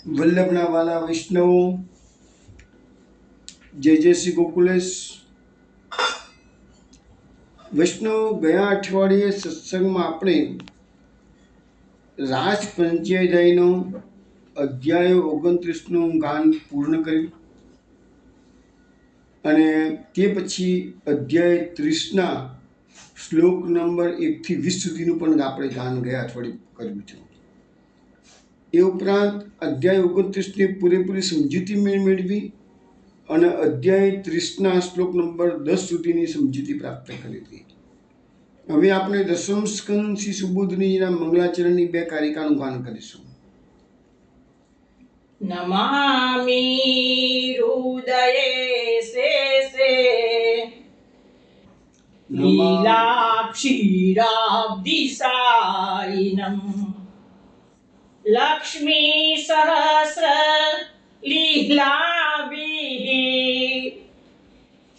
વલ્લભના વાલા વૈષ્ણવો, જય જય શ્રી ગોકુલેશ. વૈષ્ણવ, ગયા અઠવાડિયે સત્સંગમાં આપણે રાજ પંચાયતનો અધ્યાય 29નું ગાન પૂર્ણ કર્યું અને તે પછી અધ્યાય 30ના શ્લોક નંબર 1 થી 20 સુધીનું પણ આપણે ગાન ગયા અઠવાડિયે કર્યું છે. એ ઉપરાંત અધ્યાય 29ની પૂરેપૂરી સમજૂતી મેળવી અને અધ્યાય 30ના શ્લોક નંબર 10 સુધીની સમજૂતી પ્રાપ્ત કરી હતી. હવે આપણે દસમ સ્કંદ શ્રી સુબોધનીજીના મંગલાચરણની 2 કારિકાનું ગાન કરીશું. નમામિ હૃદયે શેષે લીલાક્ષીરાબ્ધિસાયિનમ લક્ષ્મી સહસ્ર લીલાભિઃ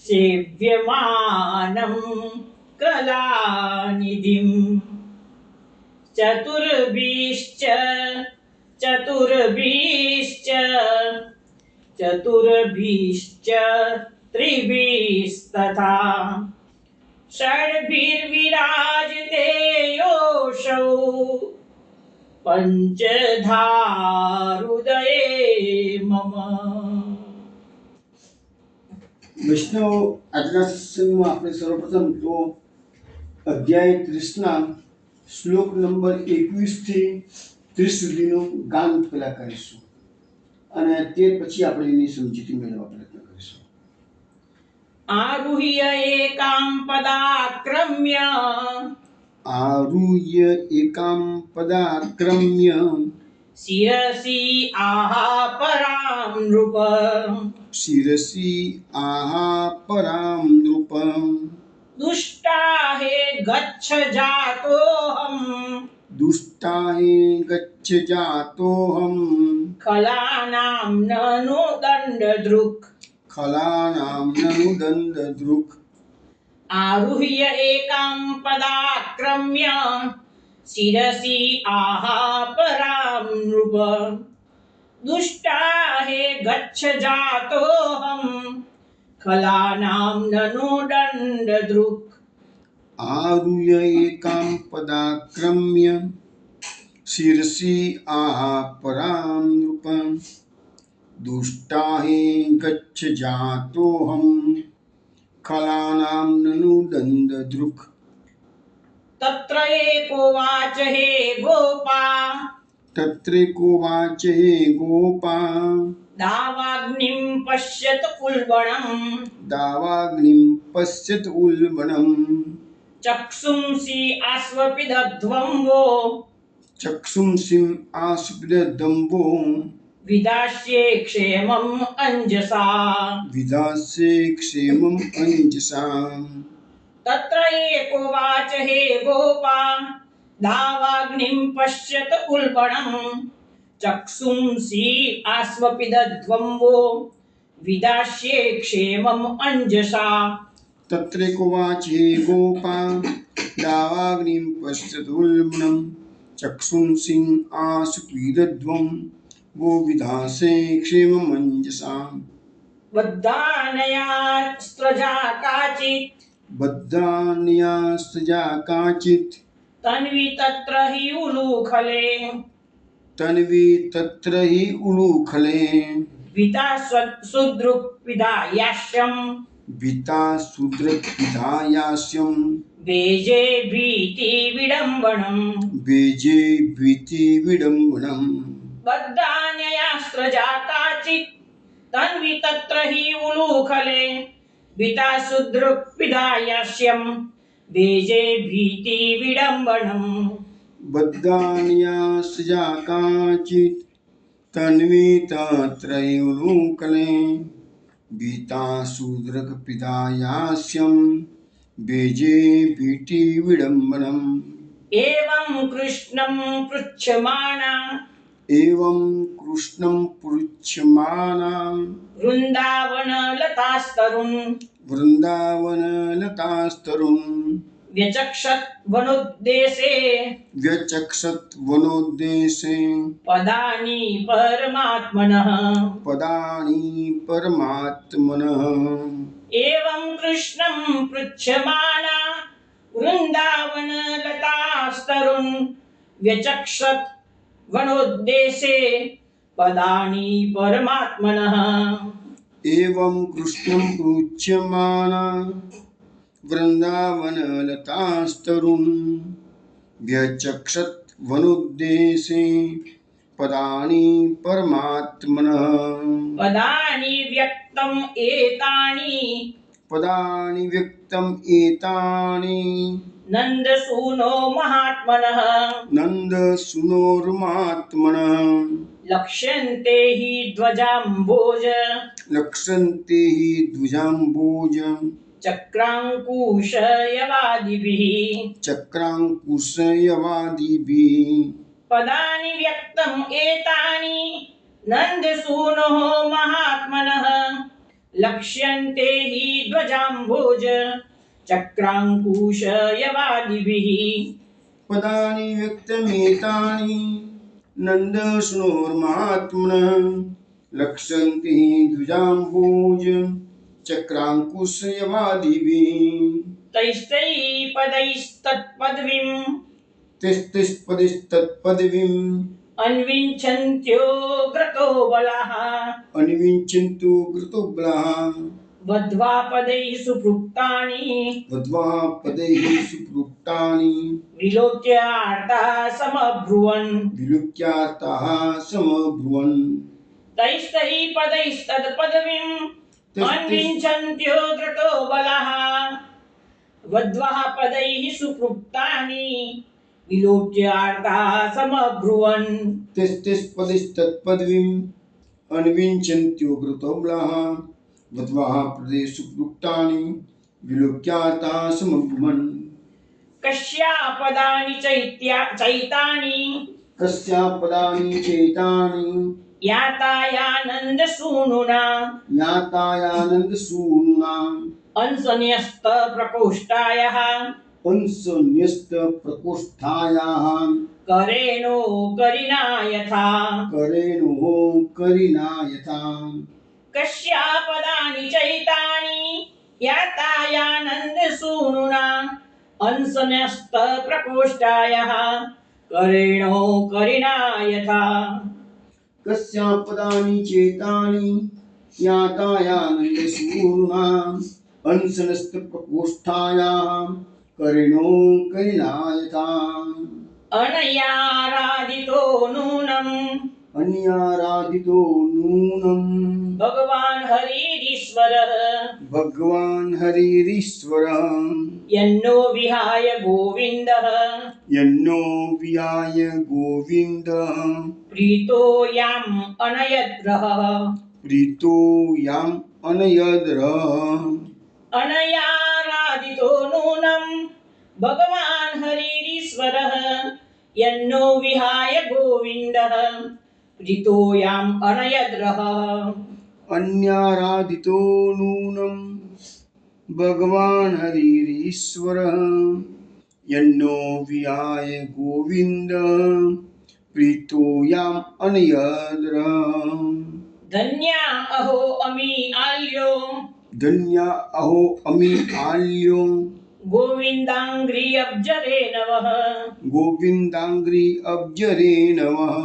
સેવ્યમાનમ કલાનિધિમ ચતુર્ભિશ્ચ ત્રિભિस्तथा ષડ્ભિર્વિરાજતે યોષૌ પંચધારુદયે મમ. વૈષ્ણવ, આજના સત્સંગમાં આપણે સર્વપ્રથમ તો અધ્યાય 30ના શ્લોક નંબર 21 થી 30 સુધીનું ગાન પહેલા કરીશું અને તે પછી આપણે એની સમજૂતી મેળવવા પ્રયત્ન કરીશું. આરુહ્ય એકામ પદાક્રમ્ય શિરસી આહા પરામ નૃપ દુષ્ટા હે ગચ્છ જાતોહમ ખલાનામ નનો દંડધૃક આરુહ્ય એકામ પદાક્રમ્ય શિરસી આહા પરામ નૃપ દુષ્ટા હે ગચ્છ જાતોહમ ખલાનામ નનો દંડધૃક. આરુહ્ય એકામ પદાક્રમ્ય શિરસી આહા પરામ નૃપ દુષ્ટા હે ગચ્છ જાતોહમ ખલાનામ નનુ દંડધૃક. તત્ર એકોવાચ હે ગોપા દાવાગ્નિમ પશ્યત ઉલ્બણમ ચક્ષુંસી આસ્વપિદધ્વંવો વિદાસ્યે ક્ષેમં અંજસા. તત્ર એકોવાચ હે ગોપા દાવાગ્નિમ પશ્યત ઉલ્બણમ ચક્ષુંસી આસ્વપિદધ્વંવો વિદાસ્યે ક્ષેમં અંજસા. તત્રેકોવાચ હે ગોપા દાવાગ્નિમ પશ્યતુલ્બણમ ચક્ષુંસી આસ્વપિદધ્વં वो विधासे क्षेममंजसा. बद्धान्यास्त्रजा काचित् तन्वी तत्र हि उलूखले विता सुदृक् विधायास्यं बेजे भीति विडम्बनम् बद्धान्यास्त्रजा काचित् तन्वी तत्र हि उलूखले विता सुदृक् विधायास्यं बेजे भीति विडम्बनम्. बद्धान्यास्त्रजा काचित् तन्वी तत्र हि उलूखले विता सुदृक् विधायास्यं बेजे भीति विडम्बनम्. एवं कृष्णं पृच्छमाना वृन्दावनलतास्तरुन् व्यचक्षत वनुद्देशे व्यचक्षत वनोद्देशे पदानि परमात्मनः पदानि परमात्मनः एवं कृष्णं पृच्छमाना वृन्दावनलतास्तरुन् व्यचक्षत वनोद्देशे पदानि परमात्मनः एवं कृष्णं पृच्छमाना वृन्दावनलतास्तरुन् व्यचक्षत वनुद्देशे पदानि परमात्मनः पदानि व्यक्तम् एतानि पदानि व्यक्तम् एतानि नन्दसूनो महात्मनः नन्दसूनोर्मात्मनः लक्ष्यन्ते हि ध्वजाम्बोज लक्ष्यन्ते हि द्विजाम्बोज चक्राङ्कुशयवादिभिः चक्राङ्कुशयवादिभिः पदानि व्यक्तम् एतानि नन्दसूनोः महात्मनः लक्ष्यन्ते हि ध्वजाम्बोज चक्राङ्कुशयवादिभिः पदानि व्यक्तमेतानि नन्दसूनोर्मात्मनः लक्ष्यन्ते हि द्विजाम्बोज चक्राङ्कुशयवादिभिः तैस्तै पदैस्तत्पदवीम् तिस्तिस्पदिस्तत्पदवीम् अन्विच्छन्त्योऽग्रतो बलाः अन्विच्छन्तु घृतोबलाः बद्ध्वा पदैः सुपृक्तानि वध्वा पदैः सुप्रोक्तानि विलोक्यार्ताः समब्रुवन् विलुक्यार्ताः समब्रुवन् तैस्तैः पदैस्तत्पदवीम् अन्विच्छन्त्योऽग्रतो बलाः बद्ध्वा पदैः सुपृक्तानि विलोक्यार्ताः समब्रुवन् तिस्तिस्पदिस्तत्पदवीम् अन्विच्छन्त्योऽग्रतोबलाः वध्वा पदैः सुप्रोक्तानि विलुक्यार्ताः समब्रुवन् कस्यापदानि चैतानि कस्यापदानि चेतानि यातायानन्दसूनुना यातायानन्दसूनुना अंसन्यस्तप्रकोष्ठायाः अंसन्यस्तप्रकोष्ठायाः करेणो करिणा यथा करेणुः करिणा यथा कस्यापदानि चैतानि यातायानन्दसूनुना अंसन्यस्तप्रकोष्ठायाः करेणो करिणा यथा कस्यापदानि चेतानि यातायानन्दसूनुना अंसनस्तप्रकोष्ठायाः करेणो करिणा यथा अनयाराधितो नूनम् अन्याराधितो नूनम् भगवान् हरिरीश्वरः भगवान् हरिरीश्वरः यन्नो विहाय गोविन्दः यन्नो विहाय गोविन्दः प्रीतो याम् अनयद्रः प्रीतो याम् अनयद्रः अनयाराधितो नूनम् भगवान् हरिरीश्वरः यन्नो विहाय गोविन्दः प्रीतो याम् अनयद्रः अन्याराधितो नूनं भगवान् हरिरीश्वरः यन्नो विहाय गोविन्दः प्रीतो याम् अनयद्रः धन्या अहो अमी आल्यो धन्या अहो अमी आल्यो गोविन्दाङ्घ्रि अब्जरे नवः गोविन्दाङ्घ्रि अब्जरे नमः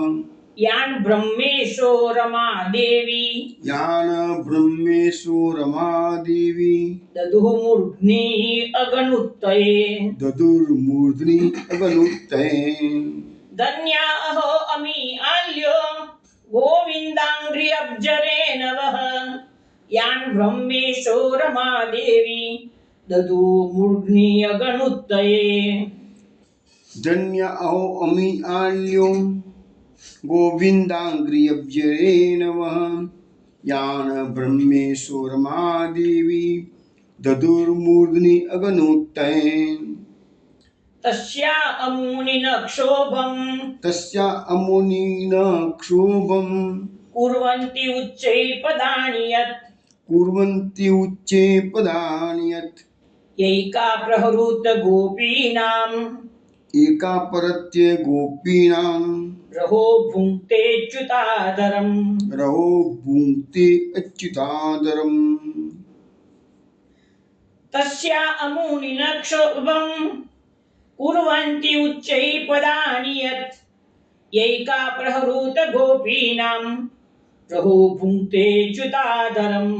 यान् ब्रह्मेशो रमा देवी यान ब्रह्मेशो रमादेवी ददुः मूर्ध्नि अगनुत्तये ददुर्मूर्ध्नि अगनुत्तये धन्या अहो अमी आल्यो गोविन्दाङ्घ्रि अब्जरे नवः यान् ब्रह्मेशो रमा देवी ददु मूर्ध्नि अगनुत्तये धन्या अहो अमी आल्यो गोविन्दाङ्घ्रि अब्जरे नमः यान ब्रह्मेशो रमादेवी ददुर्मूर्ध्नि अगनुत्तये तस्या अमुनिन क्षोभम् तस्या अमुनिन क्षोभम् कुर्वन्ति उच्चैः पदानि यत् कुर्वन्ति उच्चे पदानि यत् यैका प्रहृत गोपीनां एका परत्ये गोपीनां रहो भुङ्क्तेऽच्युतादरम् रहो भुङ्क्ते अच्युतादरम् तस्या अमुनिन क्षोभं कुर्वन्ति उच्चैः पदानि यत् यैका प्रहृत गोपीनां रहो भुङ्क्तेऽच्युतादरम्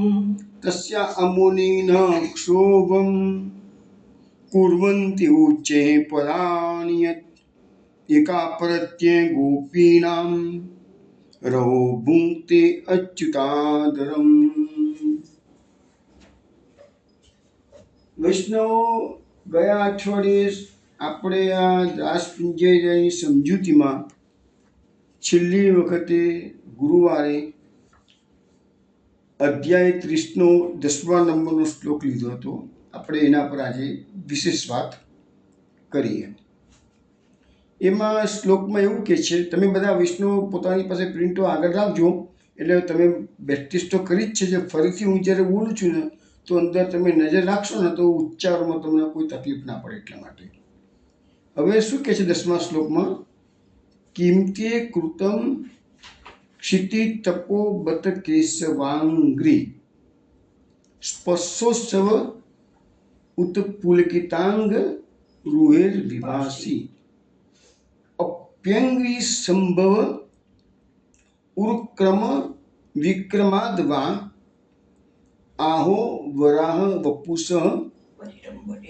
तस्या अमुनिन क्षोभं कुर्वन्ति उच्चे पदानि यत् एका परत्ये गोपीनां रहो भुङ्क्ते अच्युतादरम् વૈષ્ણવો ગયા અઠવાડિયે આપણે આ દાસપિંજયની સમજૂતીમાં છેલ્લી વખતે ગુરુવારે અધ્યાય 30નો 10મા નંબરનો શ્લોક લીધો હતો. આપણે એના પર આજે વિશેષ વાત કરીએ. એમાં શ્લોકમાં એવું કહે છે, તમે બધા વૈષ્ણવ પોતાની પાસે પ્રિન્ટો આગળ રાખજો, એટલે તમે પ્રેક્ટિસ તો કરી જ છે. જે ફરીથી હું જ્યારે બોલું છું ને તો અંદર તમે નજર રાખશો ને તો ઉચ્ચારમાં તમને કોઈ તકલીફ ના પડે એટલા માટે. હવે શું કહે છે 10મા શ્લોકમાં? કિમતે કૃતમ ક્ષિતિ તપો બત કેશવાંગ્રી સ્પર્શોત્સવ ઉત્પુલકિતાંગ રૂહેર વિભાસી અપ્યંગી સંભવ ઉર્ક્રમ વિક્રમાદવા આહો વરાહ વપુષ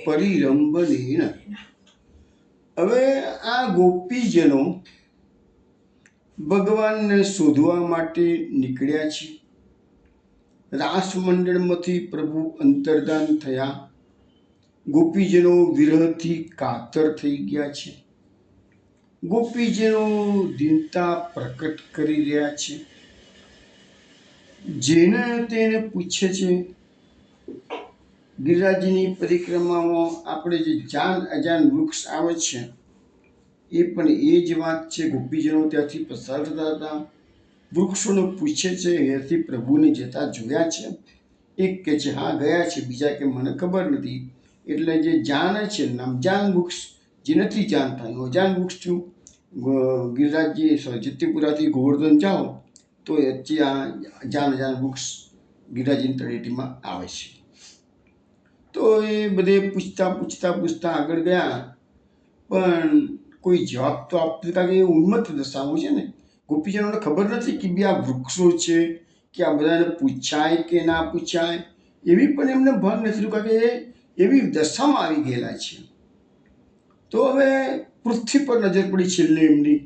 પરિરંબનેન. હવે આ ગોપીજનો ભગવાનને શોધવા માટે નીકળ્યા છે. રાસમંડળમાંથી પ્રભુ અંતર્ધાન થયા. ગોપીજનો વિરહથી કાતર થઈ ગયા છે. ગોપીજનો દીનતા પ્રકટ કરી રહ્યા છે. જેને તેને પૂછે છે. ગિરિરાજની પરિક્રમામાં આપણે જે જાન અજાન વૃક્ષ આવે છે એ પણ એ જ વાત છે. ગોપીજનો ત્યાંથી પસાર થતા હતા. વૃક્ષોને પૂછે છે, અહીંયાથી પ્રભુને જતા જોયા છે? એક કહે છે હા ગયા છે, બીજા કે મને ખબર નથી. એટલે જે જાન છે નામ જાન વૃક્ષ, જે નથી જાણતા એનું અજાન વૃક્ષ થયું. ગિરિરાજજી જતીપુરાથી ગોવર્ધન જાઓ તો વચ્ચે આ જાન વૃક્ષ ગિરિરાજની તળેટીમાં આવે છે. તો એ બધે પૂછતા આગળ ગયા, પણ કોઈ જવાબ તો આપતું, કારણ કે એ ઉન્મત્ત દશામાં છે ને. ગોપીજનોને ખબર નથી કે બી આ વૃક્ષો છે કે આ બધાને પૂછાય કે ના પૂછાય, એવી પણ એમને ભાન નથી, કારણ કે એ એવી દશામાં આવી ગયેલા છે. તો હવે પૃથ્વી પર નજર પડી છેલ્લે એમની.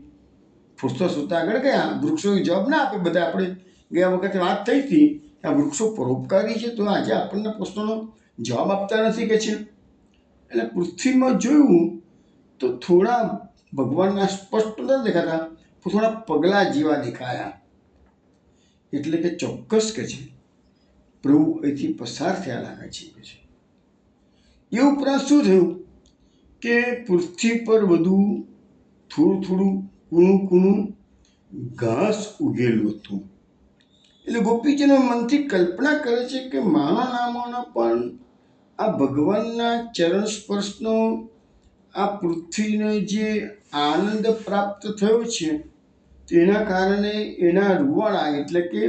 ફૂસતા આગળ ગયા. વૃક્ષો જવાબ ના આપે. બધા આપણે ગયા વખતે વાત થઈ હતી કે આ વૃક્ષો પરોપકારી છે, તો આજે આપણને પ્રશ્નોનો જવાબ આપતા નથી કે છે. એટલે પૃથ્વીમાં જોયું તો થોડા ભગવાનના સ્પષ્ટ નથી દેખાતા, થોડા પગલા જેવા દેખાયા. એટલે કે ચોક્કસ કે છે પ્રભુ અહીંથી પસાર થયા લાગે છે કે છે. એ ઉપરાંત શું થયું કે પૃથ્વી પર બધું થોડું કૂણું ઘાસ ઉગેલું હતું. એટલે ગોપીજીનો મનથી કલ્પના કરે છે કે મારા નામોના પણ આ ભગવાનના ચરણ સ્પર્શનો આ પૃથ્વીને જે આનંદ પ્રાપ્ત થયો છે તેના કારણે એના રૂવાડા, એટલે કે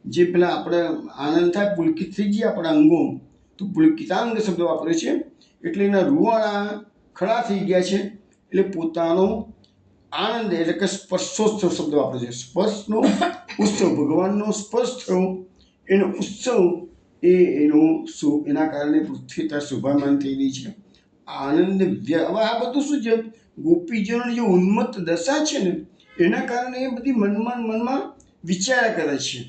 જે પેલા આપણે આનંદ થાય, પુલકિત થઈ ગયા આપણા અંગો, તો પુલકિતાંગ શબ્દ વાપરે છે. એટલે એના રૂવાડા ખડા થઈ ગયા છે. એટલે પોતાનો આનંદ, એટલે કે સ્પર્શોત્સવ શબ્દ વાપરે છે. સ્પર્શનો ઉત્સવ, ભગવાનનો સ્પર્શ થયો એનો ઉત્સવ, એના કારણે પૃથ્વી ત્યાં શોભામાન થયેલી છે. આનંદ. હવે આ બધું શું છે? ગોપીજનોની જે ઉન્મત્ત દશા છે ને એના કારણે એ બધી મનમાં વિચાર કરે છે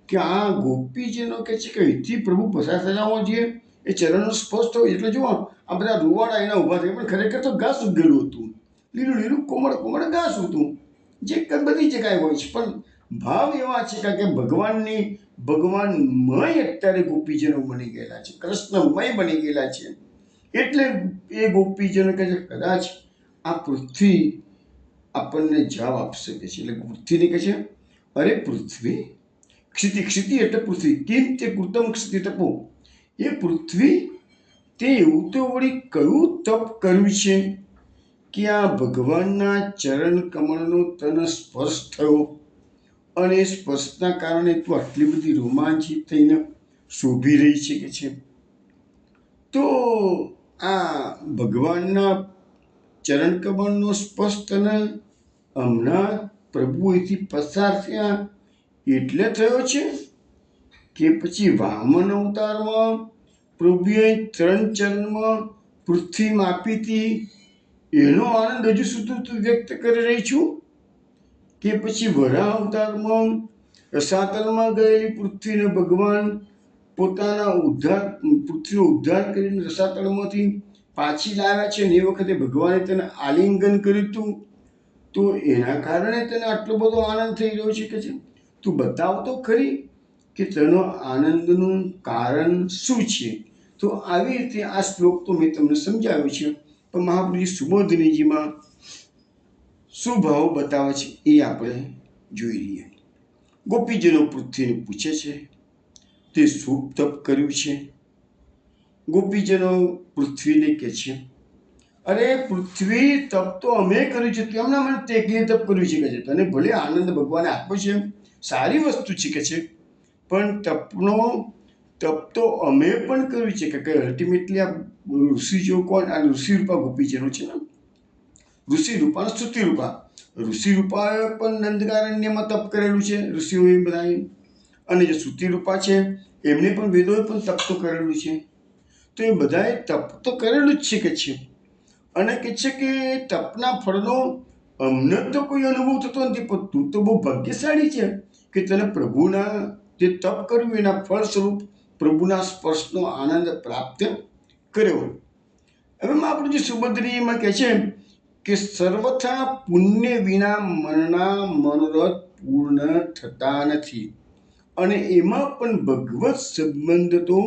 કે આ ગોપીજનો કે છે કે અહીંથી પ્રભુ પસાર થયા હોવા જોઈએ, એ ચરણનો સ્પર્શ થયો એટલે જુઓ આ બધા રૂવાડા એના ઊભા થયા. પણ ખરેખર તો ઘાસ ઉગેલું હતું, લીલું કોમળ ઘાસ હતું, જે બધી જગ્યાએ હોય છે. પણ ભાવ એવા છે કારણ કે ભગવાનમય અત્યારે ગોપીજનો બની ગયેલા છે, કૃષ્ણમય બની ગયેલા છે. એટલે એ ગોપીજનો કહે છે કદાચ આ પૃથ્વી આપણને જવાબ આપશે કે છે. એટલે પૃથ્વીને કહે છે અરે પૃથ્વી, ક્ષિતિ એટલે પૃથ્વી, કેમ તે કૃતમ ક્ષિતિ તપો, એ પૃથ્વી તે એવું તો વળી કયું તપ કર્યું છે કે આ ભગવાનના ચરણ કમળનો તને સ્પર્શ થયો અને એ સ્પર્શના કારણે તું આટલી બધી રોમાંચિત થઈને શોભી રહી છે કે છે. તો આ ભગવાનના ચરણ કમળનો સ્પર્શ તને હમણાં પ્રભુ અહીંથી પસાર થયા એટલે થયો છે કે પછી વામન અવતારમાં પ્રભુએ ચરણમાં પૃથ્વી માપી હતી એનો આનંદ હજુ સુધી તું વ્યક્ત કરી રહી છું, કે પછી વરાહ અવતારમાં રસાતલમાં ગયેલી પૃથ્વીને ભગવાન પોતાના પૃથ્વીનો ઉદ્ધાર કરીને રસાતળમાંથી પાછી લાવ્યા છે અને એ વખતે ભગવાને તેને આલિંગન કર્યું હતું, તો એના કારણે તને આટલો બધો આનંદ થઈ રહ્યો છે કે છે. તું બતાવ તો ખરી કે તેનો આનંદનું કારણ શું છે. તો આવી રીતે આ શ્લોક તો મેં તમને સમજાવ્યો છે, પણ મહાપ્રભુજી સુબોધનીજીમાં શું ભાવ બતાવે છે એ આપણે જોઈ લઈએ. ગોપીજનો પૃથ્વીને પૂછે છે તે શું તપ કર્યું છે. ગોપીજનો પૃથ્વીને કહે છે, અરે પૃથ્વી તપ તો અમે કર્યું છે, તેમના મને તે એકલી તપ કર્યું છે કે છે. તને ભલે આનંદ ભગવાને આપ્યો છે, સારી વસ્તુ છે કે છે, પણ તપ તો અમે પણ કર્યું છે કે અલ્ટિમેટલી આ ઋષિજો કોણ? આ ઋષિ રૂપા ગોપીજનો છે ને, ઋષિ રૂપા અને સ્તુતિ રૂપા. ઋષિ રૂપાએ પણ નંદકારણ્યમાં તપ કરેલું છે ઋષિઓએ બધાએ, અને જે શ્રુતિ રૂપા છે એમને પણ વેદોએ પણ તપ તો કરેલું છે. તો એ બધાએ તપ તો કરેલું જ છે કે છે, અને કહે છે કે તપના ફળનો અમને તો કોઈ અનુભવ થતો નથી, પણ તું તો બહુ ભાગ્યશાળી છે કે તને પ્રભુના જે તપ કર્યું એના ફળ સ્વરૂપ પ્રભુના સ્પર્શનો આનંદ પ્રાપ્ત કર્યો. હવે મહાપ્રભુજી સુભદ્રીમાં કહે છે કે સર્વથા પુણ્ય વિના મનના મનોરથ પૂર્ણ થતા નથી, અને એમાં પણ ભગવત સંબંધ તો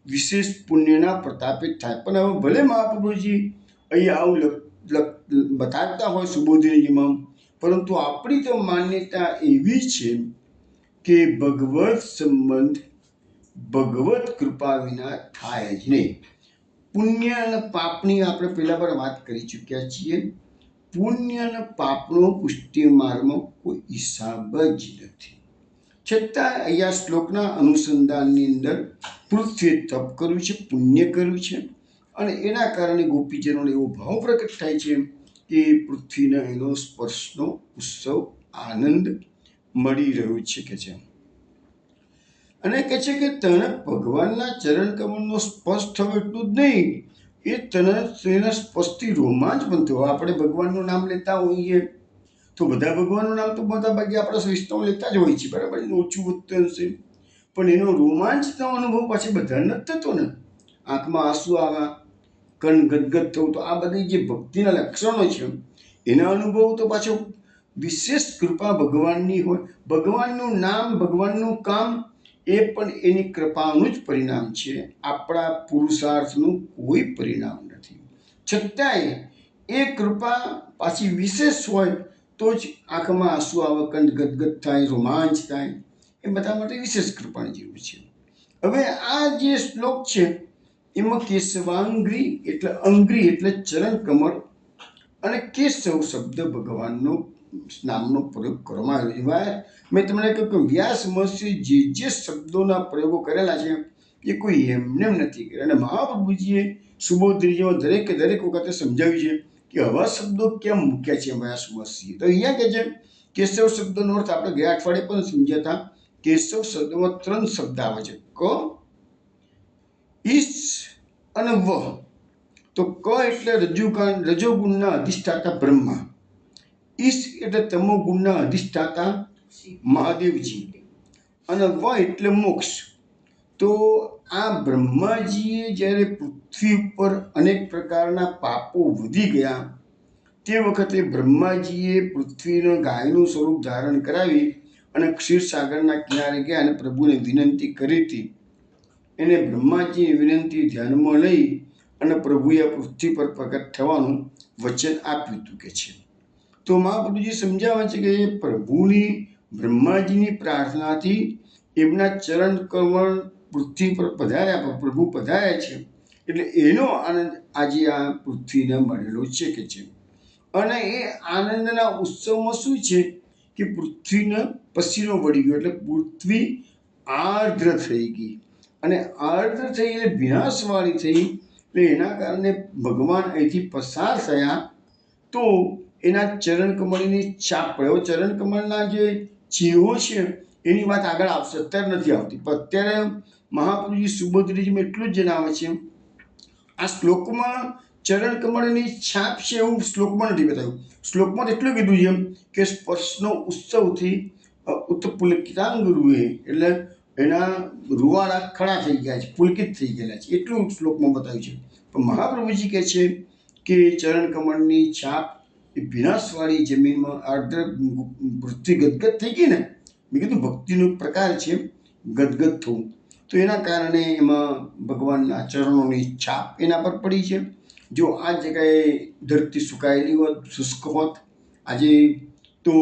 વિશેષ પુણ્યના પ્રતાપે થાય. પણ હવે ભલે મહાપ્રભુજી અહીંયા આવું બતાવતા હોય સુબોધિનીજીમાં, પરંતુ આપણી તો માન્યતા એવી છે કે ભગવત સંબંધ ભગવત કૃપા વિના થાય જ નહીં. પુણ્ય અને પાપની આપણે પહેલા પર વાત કરી ચૂક્યા છીએ. પુણ્ય અને પાપનો પુષ્ટિ માર્ગમાં કોઈ હિસાબ જ નથી. છતાં અહીંયા શ્લોકના અનુસંધાનની અંદર પૃથ્વીએ તપ કર્યું છે, પુણ્ય કર્યું છે, અને એના કારણે ગોપીજનોને એવો ભાવ પ્રકટ થાય છે કે પૃથ્વીના એનો સ્પર્શનો ઉત્સવ આનંદ મળી રહ્યો છે કે છે. અને કહે છે કે તને ભગવાનના ચરણ કમળનો સ્પર્શ થયો એટલું જ નહીં, એ તેના સ્પર્શથી રોમાંચ પણ થયો. આપણે ભગવાનનું નામ લેતા હોઈએ તો બધા ભગવાનનું નામ તો બધા ભાગે આપણા વૈષ્ણવ લેતા જ હોય છે, બરાબર, ઓછું વધતું હશે, પણ એનો રોમાંચનો અનુભવ પાછી બધાને નથી થતો ને. આંખમાં આંસુ આવ્યા, કણ ગદગદ થવું, તો આ બધી જે ભક્તિના લક્ષણો છે એના અનુભવ તો પાછો વિશેષ કૃપા ભગવાનની હોય. ભગવાનનું નામ, ભગવાનનું કામ એ પણ એની કૃપાનું જ પરિણામ છે, આપણા પુરુષાર્થનું કોઈ પરિણામ નથી. છતાંય એ કૃપા પાછી વિશેષ હોય તો જ આંખમાં આંસુ આવે, કંઠ ગદગદ થાય, રોમાંચ થાય. એ બધા માટે વિશેષ કૃપાની જરૂર છે. હવે આ જે શ્લોક છે એમાં કેશવાંગ્રી એટલે અંગ્રી એટલે ચરણ કમળ, અને કેશવ શબ્દ ભગવાનનો નામનો પ્રયોગ કરવામાં આવ્યો છે. મેં તમને કહ્યું કે વ્યાસ મહર્ષિ જે શબ્દોના પ્રયોગો કરેલા છે એ કોઈ એમને નથી કર્યા, અને મહાપ્રભુજીએ સુબોધરીજીમાં દરેક વખતે સમજાવ્યું છે કે આવા શબ્દો કેમ મૂક્યા છે વ્યાસ મહર્ષિએ. તો અહીંયા કહે છે કેશવ શબ્દનો અર્થ આપણે ગયા અઠવાડિયે પણ સમજ્યા હતા. કેશવ શબ્દમાં 3 શબ્દ આવે છે, ક, ઈશ અને વ. તો ક એટલે રજોગુણના અધિષ્ઠાતા બ્રહ્મા, ઈશ એટલે તમોગુણના અધિષ્ઠાતા મહાદેવજી, અને વ એટલે મોક્ષ. તો આ બ્રહ્માજીએ જ્યારે પૃથ્વી ઉપર અનેક પ્રકારના પાપો વધી ગયા તે વખતે બ્રહ્માજીએ પૃથ્વીનો ગાયનું સ્વરૂપ ધારણ કરાવી અને ક્ષીરસાગરના કિનારે ગયા અને પ્રભુને વિનંતી કરી હતી. એને બ્રહ્માજીની વિનંતી ધ્યાનમાં લઈ અને પ્રભુએ પૃથ્વી પર પ્રગટ થવાનું વચન આપ્યું હતું કે છે. તો મહાપ્રભુજી સમજાવે છે કે પ્રભુની બ્રહ્માજીની પ્રાર્થનાથી એમના ચરણ કમળ પૃથ્વી પર પધાર્યા, પ્રભુ પધાર્યા છે, એટલે એનો આનંદ આજે આ પૃથ્વીને મળેલો છે કે છે. અને એ આનંદના ઉત્સવમાં શું છે કે પૃથ્વીને પસીનો વળી ગયો, એટલે પૃથ્વી આર્દ્ર થઈ ગઈ, અને આર્દ્ર થઈ એટલે વિનાશવાળી થઈ. એટલે એના કારણે ભગવાન અહીંથી પસાર થયા તો એના ચરણ કમળની છાપ પડે. હવે ચરણ કમળના જે ચિહ્નો છે એની વાત આગળ આવશે, અત્યારે નથી આવતી. પણ અત્યારે મહાપ્રભુજી સુભદ્રીજીમાં એટલું જ જણાવે છે, આ શ્લોકમાં ચરણ કમળની છાપ છે એવું શ્લોકમાં નથી બતાવ્યું. શ્લોકમાં એટલું કીધું છે કે સ્પર્શનો ઉત્સવથી ઉત્પુલકિતાંગ રૂહે, એટલે એના રૂવાડા ખડા થઈ ગયા છે, પુલકિત થઈ ગયેલા છે, એટલું શ્લોકમાં બતાવ્યું છે. પણ મહાપ્રભુજી કહે છે કે ચરણ કમળની છાપ એ વિનાશવાળી જમીનમાં આર્દ્ર પૃથ્વી ગદગદ થઈ ગઈ ને. મેં કીધું ભક્તિનો પ્રકાર છે ગદગદ થવું, તો એના કારણે એમાં ભગવાનના ચરણોની છાપ એના પર પડી છે. જો આ જગ્યાએ ધરતી સુકાયેલી હોત, શુષ્ક હોત આજે, તો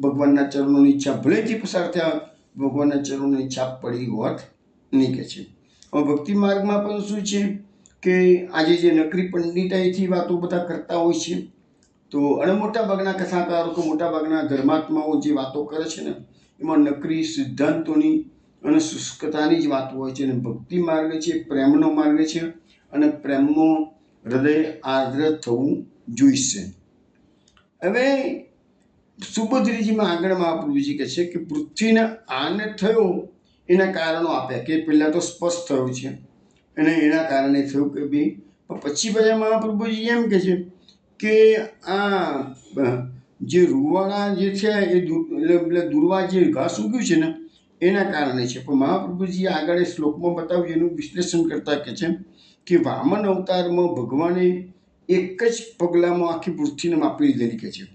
ભગવાનના ચરણોની છાપ ભલેથી પસાર થયા, ભગવાનના ચરણોની છાપ પડી હોત નહીં કે છે. હવે ભક્તિ માર્ગમાં પણ શું છે કે આજે જે નકરી પંડિતાઈથી વાતો બધા કરતા હોય છે, તો અને મોટાભાગના કથાકારો કે મોટાભાગના ધર્માત્માઓ જે વાતો કરે છે ને, એમાં નકરી સિદ્ધાંતોની અને શુષ્કતાની જ વાતો હોય છે. અને ભક્તિ માર્ગ છે પ્રેમનો માર્ગ છે, અને પ્રેમમાં હૃદય આર્દ્ર થવું જોઈશે. હવે સુભદ્રીજીમાં આગળ મહાપ્રભુજી કહે છે કે પૃથ્વીને આનંદ થયો એના કારણો આપ્યા, કે પહેલાં તો સ્પષ્ટ થયું છે અને એના કારણે થયું કે ભાઈ. પછી બધા મહાપ્રભુજી એમ કહે છે કે આ જે રૂવાડા જે છે એ એટલે દુર્વા જે ઘાસ ઉગ્યું છે ને એના કારણે છે. પણ મહાપ્રભુજી આગળ શ્લોકમાં બતાવ્યું, એનું વિશ્લેષણ કરતા કહે છે કે વામન અવતારમાં ભગવાને એક જ પગલામાં આખી પૃથ્વીને માપી લીધેલી કે છે.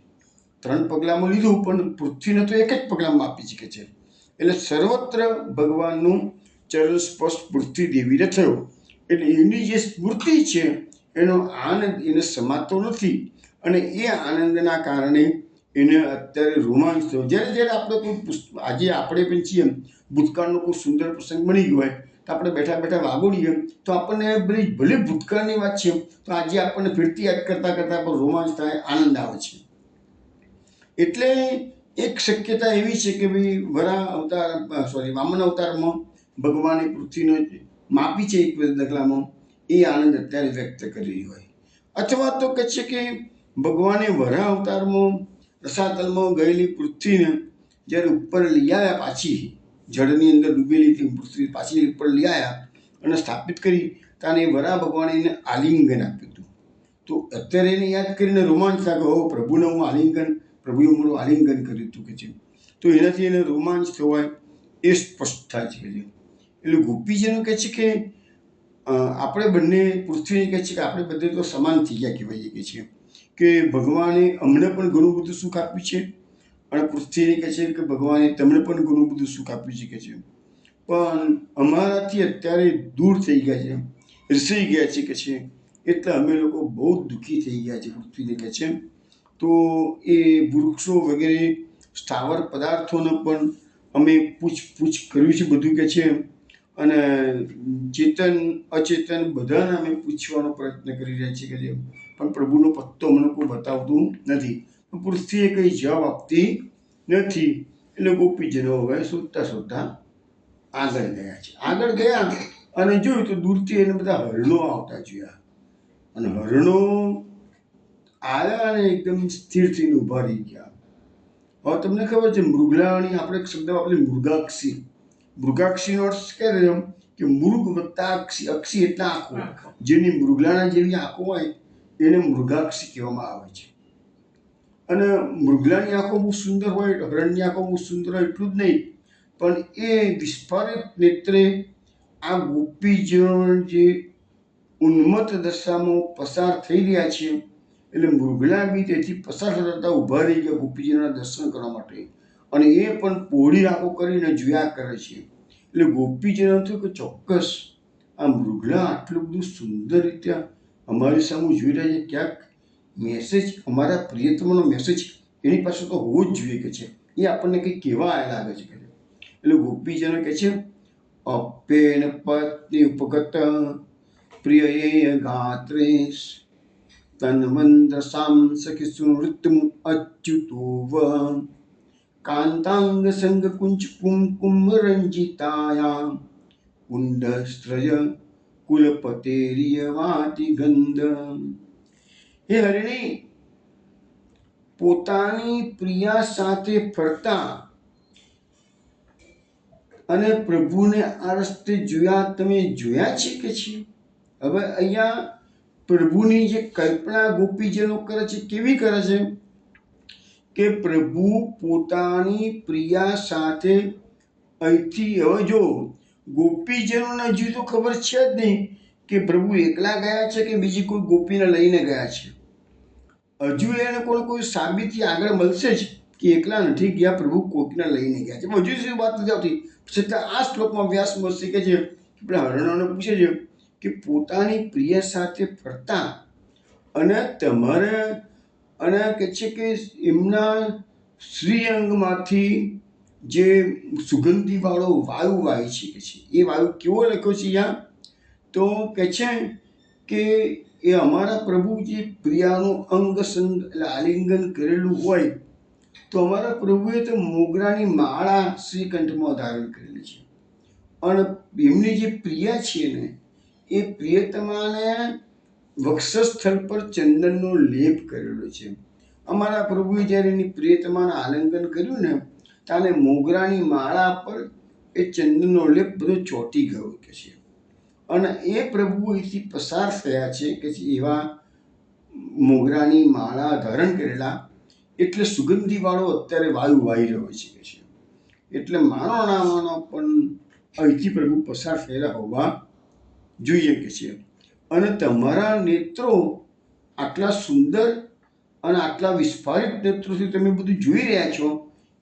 3 પગલામાં લીધું પણ પૃથ્વીને તો એક જ પગલામાં માપી શકે છે. એટલે સર્વત્ર ભગવાનનું ચરણ સ્પર્શ પૃથ્વી દેવીને થયો, એટલે એની જે સ્મૃતિ છે એનો આનંદ એને સમાતો નથી, અને એ આનંદના કારણે એને અત્યારે રોમાંચ થયો. જ્યારે જ્યારે આપણે કોઈ આજે આપણે પણ છીએ, ભૂતકાળનો કોઈ સુંદર પ્રસંગ બની ગયો હોય તો આપણે બેઠા બેઠા વાગોડીએ તો આપણને ભલે ભૂતકાળની વાત છે તો આજે આપણને ફિરતી યાદ કરતાં કરતાં પણ રોમાંચ થાય, આનંદ આવે છે. એટલે એક શક્યતા એવી છે કે ભાઈ વામન અવતારમાં ભગવાને પૃથ્વીને માપી છે એક ડગલામાં, એ આનંદ અત્યારે વ્યક્ત કરી હોય. અથવા તો કહે છે કે ભગવાને વરાહ અવતારમાં રસાતલમાં ગયેલી પૃથ્વીને જ્યારે ઉપર લઈ આવ્યા, પાછી જળની અંદર ડૂબેલી હતી પૃથ્વી પાછી ઉપર લઈ આવ્યા અને સ્થાપિત કરી, ત્યારે વરાહ ભગવાને એને આલિંગન આપ્યું હતું. તો અત્યારે એને યાદ કરીને રોમાંચ થાય, હો પ્રભુને હું પ્રભુએ મારું આલિંગન કર્યું હતું કે છે. તો એનાથી એને રોમાંચ થવાય એ સ્પષ્ટ થાય છે. એટલે ગોપીજનો કહે છે કે આપણે બંને પૃથ્વીને કહે છે કે આપણે બધે તો સમાન થઈ ગયા કહેવાય કે છે, કે ભગવાને અમને પણ ઘણું બધું સુખ આપ્યું છે, અને પૃથ્વીને કહે છે કે ભગવાને તમને પણ ઘણું બધું સુખ આપ્યું છે કે છે. પણ અમારાથી અત્યારે દૂર થઈ ગયા છે, રિસાઈ ગયા છે કે છે, એટલે અમે લોકો બહુ દુઃખી થઈ ગયા છે પૃથ્વીને કહે છે. તો એ વૃક્ષો વગેરે સ્થાવર પદાર્થોને પણ અમે પૂછ કર્યું છે બધું કે છે, અને ચેતન અચેતન બધાને અમે પૂછવાનો પ્રયત્ન કરી રહ્યા છીએ કે છે, પણ પ્રભુનો પત્તો અમને કોઈ બતાવતું નથી. પૃથ્વીએ કંઈ જવાબ આપતી નથી. એટલે ગોપીજનો હવે શોધતા શોધતા આગળ ગયા છે. આગળ ગયા અને જોયું તો દૂરથી એને બધા હરણો આવતા જોયા, અને હરણો આવ્યા અને એકદમ સ્થિર થઈને ઊભા રહી ગયા. હવે તમને ખબર છે મૃગલાણી, આપણે એક શબ્દ વાપરીએ મૃગાક્ષી. મૃગાક્ષીનો અર્થ કહે કે મૃગ વત્તા અક્ષી, અક્ષી એટલે આંખો, જેની મૃગલાના જેવી આંખો હોય એને મૃગાક્ષી કહેવામાં આવે છે. અને મૃગલાની આંખો બહુ સુંદર હોય, હરણની આંખો બહુ સુંદર હોય એટલું જ નહીં, પણ એ વિસ્ફારિત નેત્રે આ ગોપીજનો જે ઉન્મત્ત દશામાં પસાર થઈ રહ્યા છે, એટલે મૃગલા બી તેથી પસાર થતા ઊભા રહી ગયા ગોપીજીના દર્શન કરવા માટે, અને એ પણ પહોળી આંખો કરીને જોયા કરે છે. એટલે ગોપીજીને થયું કે ચોક્કસ આ મૃગલા આટલું બધું સુંદર રીતે અમારી સામે જોઈ રહ્યા છે, ક્યાંક મેસેજ, અમારા પ્રિયતમનો મેસેજ એની પાસે તો હોવો જ જોઈએ કે છે, એ આપણને કંઈ કહેવા લાગે છે. એટલે ગોપીજનો કહે છે અપેન પત્ની ઉપગત પ્રિયે ગાત્રેશ તન્વંદ્રસામ સખી સુનૃત્યમ અચ્યુતોવ કાંતાંગ સંગ કુંચ કુમકુમ રંજિતાયામ કુંડસ્ત્રય કુલપતેરિય વાતિ ગંધ. હે હરિણી, પોતાની પ્રિયા સાથે ફરતા અને પ્રભુને આ રસ્તે તમે જોયા છે કે છે? હવે અહીંયા પ્રભુની જે કલ્પના ગોપીજનો કરે છે કેવી કરે છે કે પ્રભુ પોતાની પ્રિયા સાથે અહીંથી, હવે જો ગોપીજનોને હજુ તો ખબર છે જ નહીં કે પ્રભુ એકલા ગયા છે કે બીજી કોઈ ગોપીને લઈને ગયા છે. હજુ એને કોઈ સાબિતી આગળ મળશે જ કે એકલા નથી ગયા, પ્રભુ કોઈકને લઈને ગયા છે. હજુ સુધી વાત નથી આવતી. છતાં આ શ્લોકમાં વ્યાસ મહર્ષિ કહે છે, આપણે હરણોને પૂછે છે કે પોતાની પ્રિય સાથે ફરતા અને તમારે અને કહે છે કે એમના શ્રીઅંગમાંથી જે સુગંધીવાળો વાયુ વાય છે કે છે, એ વાયુ કેવો લખ્યો છે અહીંયા? તો કહે છે કે એ અમારા પ્રભુ જે પ્રિયાનું અંગ સંગ એટલે આલિંગન કરેલું હોય તો અમારા પ્રભુએ તો મોગરાની માળા શ્રીકંઠમાં ધારણ કરેલી છે. અને એમની જે પ્રિયા છે ને એ પ્રિયતમાને વક્ષસ્થળ પર ચંદનનો લેપ કરેલો છે. અમારા પ્રભુએ જ્યારે એની પ્રિયતમાને આલિંગન કર્યું ને ત્યારે મોગરાની માળા પર એ ચંદનનો લેપ બધો ચોંટી ગયો કે છે. અને એ પ્રભુ અહીંથી પસાર થયા છે કે એવા મોગરાની માળા ધારણ કરેલા, એટલે સુગંધીવાળો અત્યારે વાયુ વાઈ રહ્યો છે કે છે. એટલે માનો ના માનો પણ અહીંથી પ્રભુ પસાર થયેલા હોવા જોઈએ કે છે. અને તમારા નેત્રો આટલા સુંદર અને આટલા વિસ્ફારિત નેત્રોથી તમે બધું જોઈ રહ્યા છો,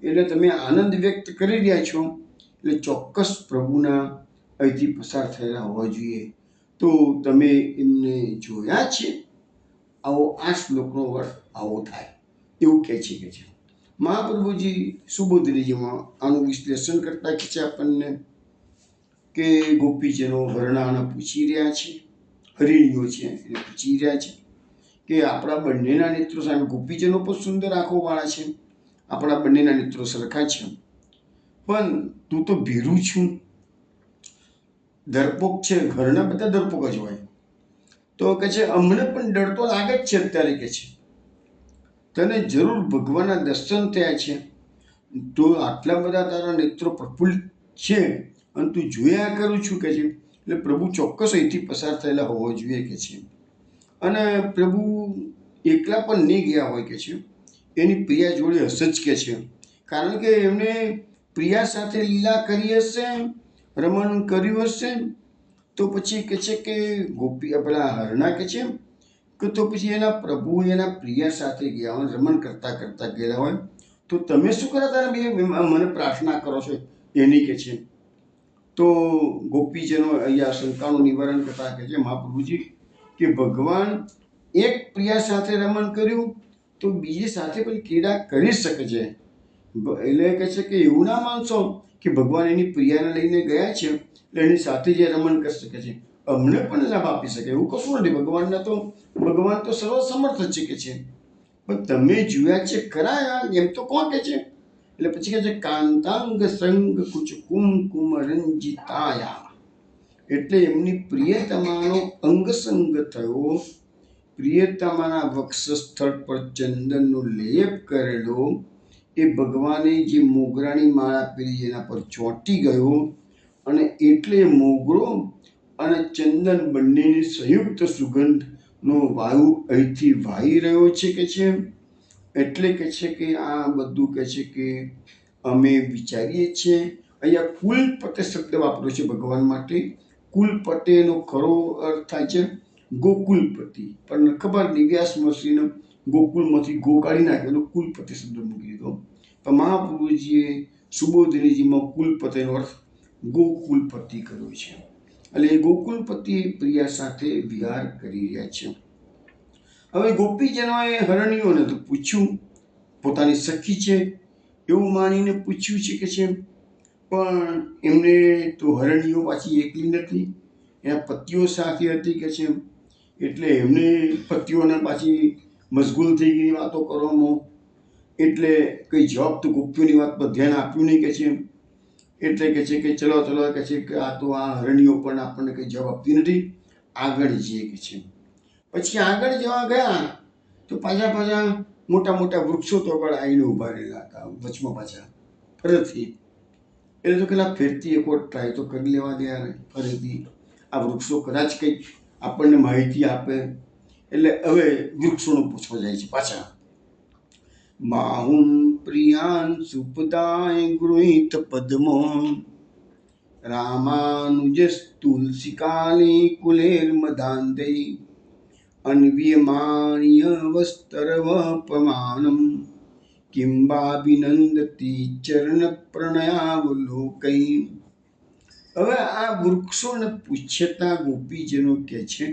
એટલે તમે આનંદ વ્યક્ત કરી રહ્યા છો, એટલે ચોક્કસ પ્રભુના અહીંથી પસાર થયેલા હોવા જોઈએ. તો તમે એમને જોયા છે? આવો આ શ્લોકનો અર્થ આવો થાય એવું કહે છે કે છે. મહાપ્રભુજી સુબોધનીજીમાં આનું વિશ્લેષણ કરતા કહે છે આપણને કે ગોપીજનો હરણાને પૂછી રહ્યા છે, હરિણીઓ છે એને પૂછી રહ્યા છે કે આપણા બંનેના નેત્રો સામે, ગોપીજનો પણ સુંદર આંખોવાળા છે, આપણા બંનેના નેત્રો સરખા છે, પણ તું તો ભીરું છું, ડરપોક છે. ઘરના બધા ડરપોક જ હોય. તો કહે છે અમને પણ ડર તો લાગે જ છે અત્યારે કે છે. તને જરૂર ભગવાનના દર્શન થયા છે, તો આટલા બધા તારા નેત્રો પ્રફુલ્લિત છે અને તું જોયા કરું છું કે છે, એટલે પ્રભુ ચોક્કસ અહીંથી પસાર થયેલા હોવા જોઈએ કે છે. અને પ્રભુ એકલા પણ નહીં ગયા હોય કે છે, એની પ્રિયા જોડે હશે જ કે છે. કારણ કે એમને પ્રિયા સાથે લીલા કરી હશે, રમણ કર્યું હશે. તો પછી કહે છે કે ગોપી પેલા હરણા કહે છે કે તો પછી એના પ્રભુ એના પ્રિયા સાથે ગયા હોય, રમણ કરતા કરતા ગયેલા હોય, તો તમે શું કરતા મને પ્રાર્થના કરો છો એની કે છે. તો ગોપીજનો અહીંયા શંકાનું નિવારણ કરતા કહે છે મહાપ્રભુજી કે ભગવાન એક પ્રિયા સાથે રમણ કર્યું તો બીજી સાથે પણ ક્રીડા કરી શકે છે. એટલે કહે છે કે એવું ના માનશો કે ભગવાન એની પ્રિયાને લઈને ગયા છે એટલે એની સાથે જે રમણ કરી શકે છે, અમને પણ લાભ આપી શકે એવું કશું નથી. ભગવાન તો સર્વ સમર્થ છે કે છે. પણ તમે જોયા છે ખરા એમ તો કોણ કે છે? એટલે પછી કહે છે કાંતાંગ સંગ કુચ કુમકુમ રંજિતાયા, એટલે એમની પ્રિયતમાનો અંગસંગ થયો, પ્રિયતમાના વક્ષસ્થળ પર ચંદનનો લેપ કરેલો, એ ભગવાને જે મોગરાની માળા પહેરી એના પર ચોંટી ગયો, અને એટલે મોગરો અને ચંદન બંનેની સંયુક્ત સુગંધનો વાયુ અહીંથી વાઈ રહ્યો છે કે છે. એટલે કે છે કે આ બધું કહે છે કે અમે વિચારીએ છીએ. અહીંયા કુલપતે શબ્દ વાપર્યો છે ભગવાન માટે. કુલપતેનો ખરો અર્થ થાય છે ગોકુલપતિ, પણ ખબર નહીં વ્યાસ મહર્ષિને ગોકુલમાંથી ગો કાઢી નાખેલો, કુલપતિ શબ્દ મૂકી દીધો. પણ મહાપ્રભુજીએ સુબોધનીજીમાં કુલપતિનો અર્થ ગોકુલપતિ કર્યો છે. એટલે એ ગોકુલપતિ પ્રિયા સાથે વિહાર કરી રહ્યા છે. હવે ગોપીજનોએ હરણીઓને તો પૂછ્યું, પોતાની સખી છે એવું માનીને પૂછ્યું છે કે છે, પણ એમને તો હરણીઓ પાછી એકલી નથી, એના પત્નીઓ સાથે હતી કે છે, એટલે એમને પતિઓને પાછી મશગુલ થઈ ગઈ વાતો કરવામાં, એટલે કંઈ જવાબ તો ગોપીઓની વાત પર ધ્યાન આપ્યું નહીં કે છે. એટલે કે છે કે ચલો ચલો કે છે કે આ તો આ હરણીઓ પણ આપણને કંઈ જવાબ આપતી નથી, આગળ જઈએ કે છે. પછી આગળ જવા ગયા તો પાછા મોટા મોટા વૃક્ષો તો આગળ આવીને ઊભા રહેલા હતા વચમાં પાછા ફરીથી. એટલે તો પેલા ફેરથી એક વાર ટ્રાય તો કરી લેવા દે યાર, ફરીથી આ વૃક્ષો કદાચ કંઈક આપણને માહિતી આપે. એટલે હવે વૃક્ષોનું પૂછવા જાય છે પાછા. બાહુમ પ્રિયાન સુપદાય ગૃહિત પદ્મો રામાનુજસ તુલસીકાલી કુલેર મદાંતૈ અન્વ્યમાન્ય વસ્તરવપમાનમ કિંબાભિનંદતી ચરણ પ્રણયાવલોકૈ. હવે આ વૃક્ષોને પૂછતા ગોપીજનો કહે છે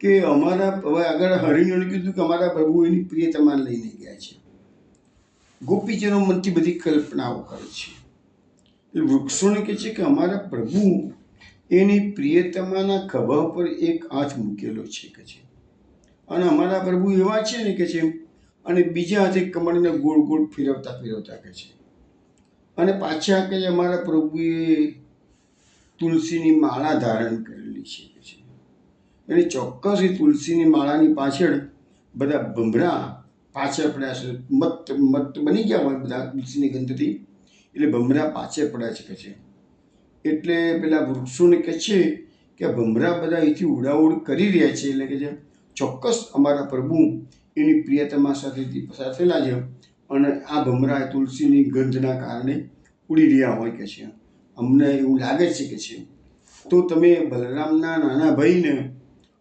કે અમારા, હવે આગળ હરિણીઓને કીધું કે અમારા પ્રભુ એની પ્રિયતમા લઈને ગયા છે. ગોપીજનો મનથી બધી કલ્પનાઓ કરે છે. એટલે વૃક્ષોને કહે છે કે અમારા પ્રભુ એની પ્રિયતમાના ખભા પર એક હાથ મૂકેલો છે કે છે, અને અમારા પ્રભુ એવા છે ને કે છે, અને બીજા હાથે કમળને ગોળ ગોળ ફેરવતા કે છે. અને પાછા કે અમારા પ્રભુએ તુલસીની માળા ધારણ કરેલી છે કે છે. અને ચોક્કસ એ તુલસીની માળાની પાછળ બધા ભમરા પાછળ પડ્યા છે, મત બની ગયા હોય બધા તુલસીની ગંધથી, એટલે ભમરા પાછળ પડ્યા છે કે છે. એટલે પેલા વૃક્ષોને કહે છે કે ભમરા બધા અહીંથી ઉડાઉડ કરી રહ્યા છે, એટલે કે છે ચોક્કસ અમારા પ્રભુ એની પ્રિયતમા સાથેથી પસાર થયેલા છે, અને આ ભમરા તુલસીની ગંધના કારણે ઉડી રહ્યા હોય કે છે, અમને એવું લાગે છે કે છે. તો તમે બલરામના નાના ભાઈને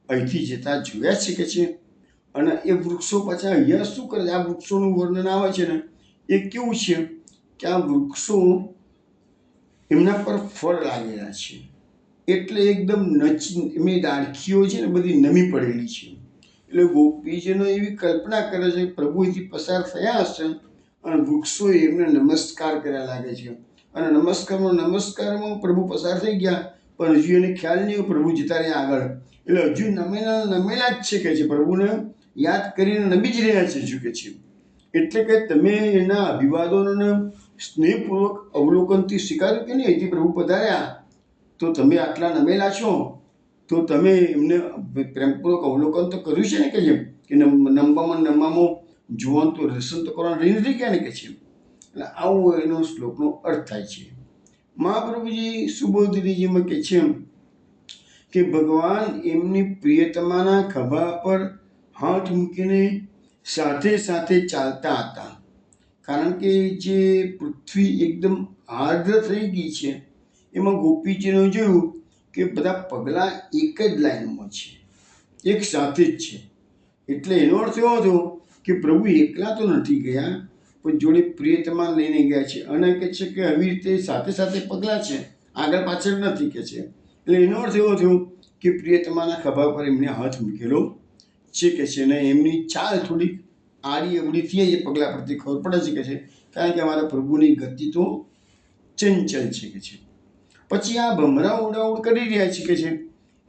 અહીંથી જતા જોયા છે કે છે. અને એ વૃક્ષો પાછા અહીંયા શું કરે છે, આ વૃક્ષોનું વર્ણન આવે છે ને એ કેવું છે કે આ વૃક્ષો એમના પર ફળ લાગેલા છે, એટલે એકદમ એમની ડાળખીઓ છે ને બધી નમી પડેલી છે. એટલે ગોપીજનો એવી કલ્પના કરે છે પ્રભુ અહીંથી પસાર થયા હશે અને વૃક્ષોએ એમને નમસ્કાર કર્યા લાગે છે, અને નમસ્કારમાં પ્રભુ પસાર થઈ ગયા, પણ હજુ એને ખ્યાલ નહીં પ્રભુ જતા રહ્યા આગળ. એટલે હજુ નમેલા જ છે કે છે, પ્રભુને યાદ કરીને નમી જ રહ્યા છે હજુ કે છે. એટલે કે તમે એના અભિવાદનોને સ્નેહપૂર્વક અવલોકનથી સ્વીકાર્યું કે નહીં, અહીંથી પ્રભુ પધાર્યા તો તમે આટલા નમેલા છો, તો તમે એમને પ્રેમપૂર્વક અવલોકન તો કર્યું છે ને કે જેમ કે નમવામાં જોવાનું તો દર્શન તો કરવાનું રહી નથી ગયા ને કે છે. એટલે આવો એનો શ્લોકનો અર્થ થાય છે. મહાપ્રભુજી સુબોધજીમાં કહે છે કે ભગવાન એમની પ્રિયતમાના ખભા પર હાથ મૂકીને સાથે સાથે ચાલતા હતા, કારણ કે જે પૃથ્વી એકદમ આર્દ્ર થઈ ગઈ છે એમાં ગોપીજીને જોયું કે બધા પગલાં એક જ લાઈનમાં છે, એક સાથે જ છે. એટલે એનો અર્થ એવો હતો કે પ્રભુ એકલા તો નથી ગયા, પણ જોડે પ્રિયતમા લઈને ગયા છે, અને કહે છે કે આવી રીતે સાથે સાથે પગલાં છે, આગળ પાછળ નથી કે છે. એટલે એનો અર્થ એવો થયો કે પ્રિયતમાના ખભા પર એમને હાથ મૂકેલો છે કે છે, અને એમની ચાલ થોડીક આડી અવડી થઈ એ પગલાં પરથી ખબર પડે છે કે છે, કારણ કે અમારા પ્રભુની ગતિ તો ચંચલ છે કે છે. પછી આ ભમરા ઉડાઉડ કરી રહ્યા છે કે છે,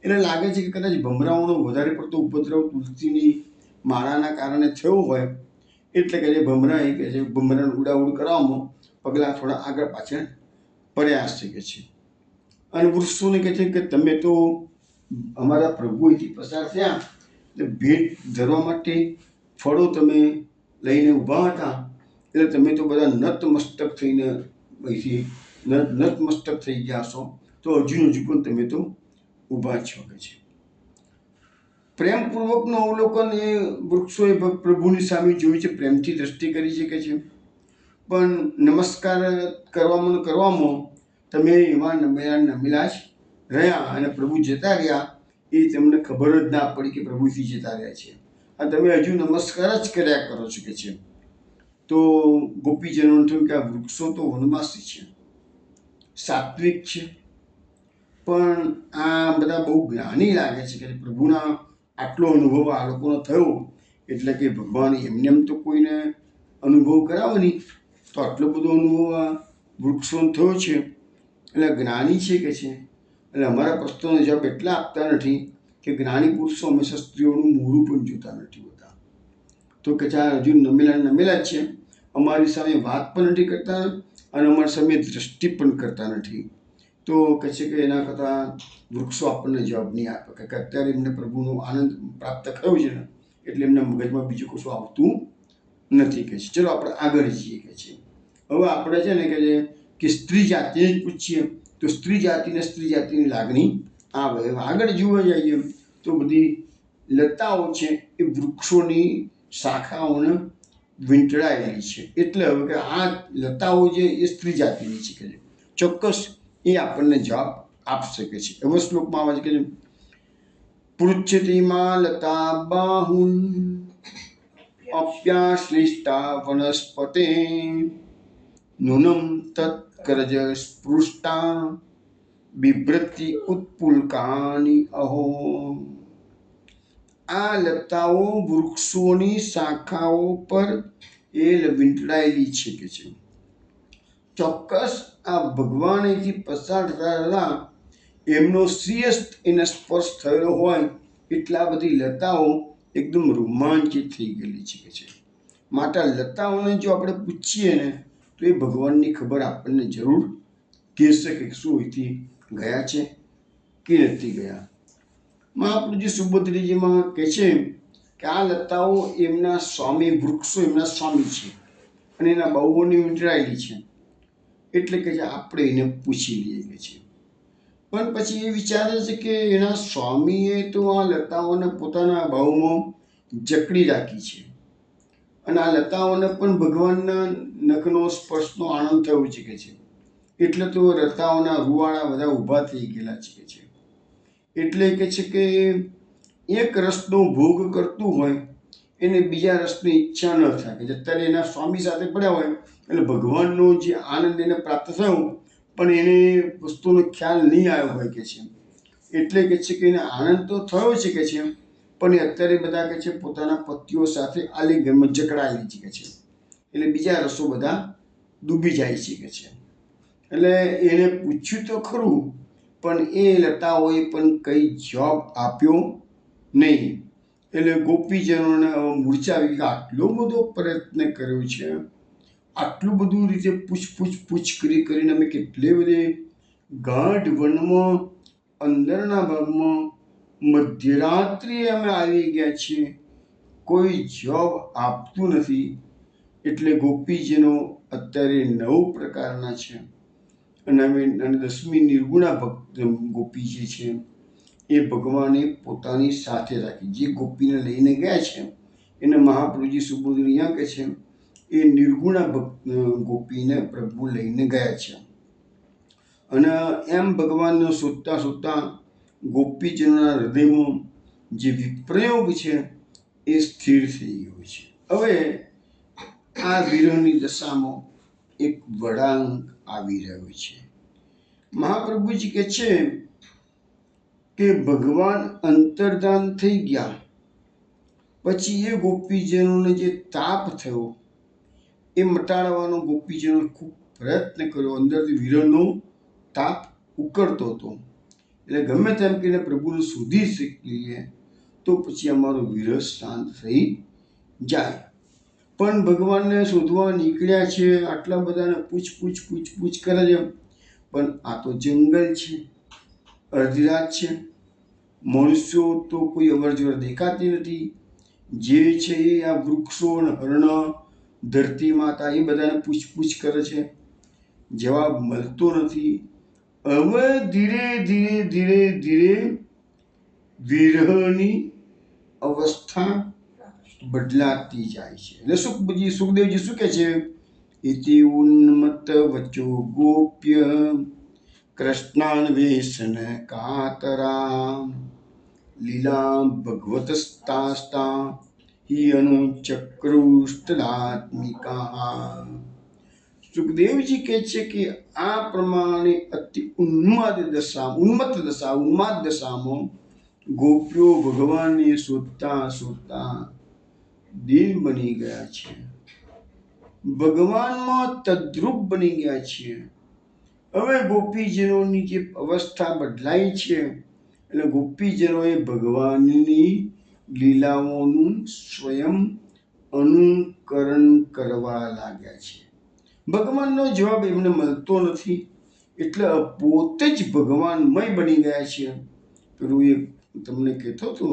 એટલે લાગે છે કે કદાચ ભમરાઓનો વધારે પડતો ઉપદ્રવ તુલસીની માળાના કારણે થયો હોય, એટલે કે ભમરા એ કહે છે ભમરાને ઉડાઉડ કરવામાં પગલાં થોડા આગળ પાછળ પડ્યા છે કે છે. અને વૃક્ષોને કહે છે કે તમે તો અમારા પ્રભુ અહીંથી પસાર થયા, એટલે ભેટ ધરવા માટે ફળો તમે લઈને ઊભા હતા, એટલે તમે તો બધા નતમસ્તક થઈને અહીંથી નતમસ્તક થઈ ગયા છો, તો હજુ પણ તમે તો ઊભા છો કે છે. પ્રેમપૂર્વકનું અવલોકન એ વૃક્ષોએ પ્રભુની સામે જોયું છે, પ્રેમથી દ્રષ્ટિ કરી છે કે છે. પણ નમસ્કાર કરવામાં તમે એવા નમેલા જ રહ્યા, અને પ્રભુ જતા રહ્યા એ તમને ખબર જ ના પડી કે પ્રભુથી જતા રહ્યા છે, અને તમે હજુ નમસ્કાર જ કર્યા કરો છો કે છે. તો ગોપીજનોને થયું કે આ વૃક્ષો તો વનવાસી છે, સાત્વિક છે, પણ આ બધા બહુ જ્ઞાની લાગે છે કે પ્રભુના આટલો અનુભવ આ લોકોનો થયો, એટલે કે ભગવાન એમને એમ તો કોઈને અનુભવ કરાવો નહીં, તો આટલો બધો અનુભવ આ વૃક્ષોનો થયો છે, એટલે જ્ઞાની છે કે છે. એટલે અમારા પ્રશ્નોનો જવાબ એટલા આપતા નથી કે જ્ઞાની પુરુષો હંમેશા સ્ત્રીઓનું મોઢું પણ જોતા નથી હોતા. તો કે હજુ નમેલા જ છે, અમારી સામે વાત પણ નથી કરતા અને અમારી સામે દ્રષ્ટિ પણ કરતા નથી. તો કહે છે કે એના કરતાં વૃક્ષો આપણને જવાબ નહીં આપે કે અત્યારે એમને પ્રભુનો આનંદ પ્રાપ્ત થયો છે ને એટલે એમના મગજમાં બીજું કશું આવતું નથી. કહે છે ચલો આપણે આગળ જઈએ. કહે છે હવે આપણે છે ને કે સ્ત્રી જાતિને જ પૂછીએ તો સ્ત્રી જાતિની લાગણી આવે. આગળ જોવા જઈએ તો બધી લતાઓ છે એ વૃક્ષોની શાખાઓને વીંટળાયેલી છે. એટલે હવે કે આ લતાઓ જે એ સ્ત્રી જાતિની છે કે ચોક્કસ એ આપણને જવાબ આપી શકે છે. હવે શ્લોકમાં આવે છે કે પૃચ્છતિમાં લતા બાહુન અપ્યાશ્લિષ્ટા વનસ્પતે નૂનમ તત્કરજ સ્પૃષ્ટા બિભ્રતિ ઉત્પુલકાની અહો. આ લતાઓ વૃક્ષોની શાખાઓ પર એ વીંટળાયેલી છે કે છે ચોક્કસ આ ભગવાન અહીંથી પસાર થતા એમનો શ્રીયસ્ત એને સ્પર્શ થયેલો હોય એટલા બધી લતાઓ એકદમ રોમાંચિત થઈ ગયેલી છે કે છે. માટે લતાઓને જો આપણે પૂછીએ ને તો એ ભગવાનની ખબર આપણને જરૂર કહેશે કે શું અહીંથી ગયા છે કે નથી ગયા. મહાપ્રભુજી સુભદ્રીજીમાં કહે છે કે આ લતાઓ એમના સ્વામી, વૃક્ષો એમના સ્વામી છે અને એના બાહુઓની વીંટળાયેલી છે. એટલે કે આપણે એને પૂછી લઈએ કે છે. પણ પછી એ વિચારે છે કે એના સ્વામીએ તો આ લતાઓને પોતાના બાહુમાં જકડી રાખી છે અને આ લતાઓને પણ ભગવાનના નખનો સ્પર્શનો આનંદ થયો છે કે છે. એટલે તો લતાઓના રૂવાડા બધા ઊભા થઈ ગયેલા છે કે છે. એટલે કે છે કે એક રસનો ભોગ કરતું હોય એને બીજા રસની ઈચ્છા ન થાય કે અત્યારે એના સ્વામી સાથે પડ્યા હોય એટલે ભગવાનનો જે આનંદ એને પ્રાપ્ત થયો પણ એને વસ્તુનો ખ્યાલ નહીં આવ્યો હોય કે છે. એટલે કે છે કે એને આનંદ તો થયો છે કે છે પણ એ અત્યારે બધા કે છે પોતાના પતિઓ સાથે આલિંગનમાં જકડાયેલી છે કે છે. એટલે બીજા રસો બધા ડૂબી જાય છે કે છે. એટલે એને પૂછ્યું તો ખરું પણ એ લતાઓએ પણ કંઈ જવાબ આપ્યો નહીં. એટલે ગોપીજનોને મૂર્છા આવી કે આટલો બધો પ્રયત્ન કર્યો છે, આટલું બધું રીતે પૂછ કરીને અમે કેટલે બધે ગાઢ વનમાં અંદરના ભાગમાં મધ્યરાત્રિએ અમે આવી ગયા છીએ, કોઈ જવાબ આપતું નથી. એટલે ગોપીજનો અત્યારે 9 પ્રકારના છે અને 10મી નિર્ગુણા ભક્ત ગોપી જે છે એ ભગવાને પોતાની સાથે રાખી. જે ગોપીને લઈને ગયા છે એને મહાપ્રભુજી સુબોધનીયા કહે છે એ નિર્ગુણા ભક્ત ગોપીને પ્રભુ લઈને ગયા છે. અને એમ ભગવાનને શોધતા ગોપીજનોના હૃદયમાં જે વિપ્રયોગ છે એ સ્થિર થઈ ગયો છે. હવે આ વિરહની દશામાં એક વળાંક આવી રહ્યો છે. મહાપ્રભુજી કહે છે કે ભગવાન અંતર્ધાન થઈ ગયા પછી એ ગોપીજનોને જે તાપ થયો એ મટાડવાનો ગોપીજનો ખૂબ પ્રયત્ન કર્યો. અંદરથી વિરહનો તાપ ઉકળતો હતો. એટલે ગમે તેમ કહીને પ્રભુને શોધી શકીએ તો પછી અમારો વિરહ શાંત થઈ જાય. પણ ભગવાનને શોધવા નીકળ્યા છે, આટલા બધાને પૂછ કરે છે પણ આ તો જંગલ છે, અડધી રાત છે, મનુષ્યો તો કોઈ અવરજવર દેખાતી નથી. જે છે એ આ વૃક્ષો, હરણ, ધરતી માતા એ બધાને પૂછ કરે છે, જવાબ મળતો નથી. હવે ધીરે વિરહની અવસ્થા બદલાતી જાય છે. એટલે સુખદેવજી શું કહે છે? ઇતિ ઉન્મત્ત વચો ગોપ્ય કૃષ્ણાન્વેષણ કાતરા લીલા ભગવતસ્તાસ્તા હિ અનુચક્રુષ્ટદાત્મિકા. સુખદેવજી કહે છે કે આ પ્રમાણે અતિ ઉન્માદ દશામાં ગોપીઓ ભગવાનને શોધતા દિન બની ગયા છે, ભગવાનમાં તદ્રુપ બની ગયા છે હવે ગોપીજનોની જે અવસ્થા બદલાઈ છે એટલે ગોપીજનોએ ભગવાનની લીલાઓનું સ્વયં અનુકરણ કરવા લાગ્યા છે. ભગવાનનો જવાબ એમને મળતો નથી એટલે પોતે જ ભગવાનમય બની ગયા છે. પેલું એ તમને કહેતો હતો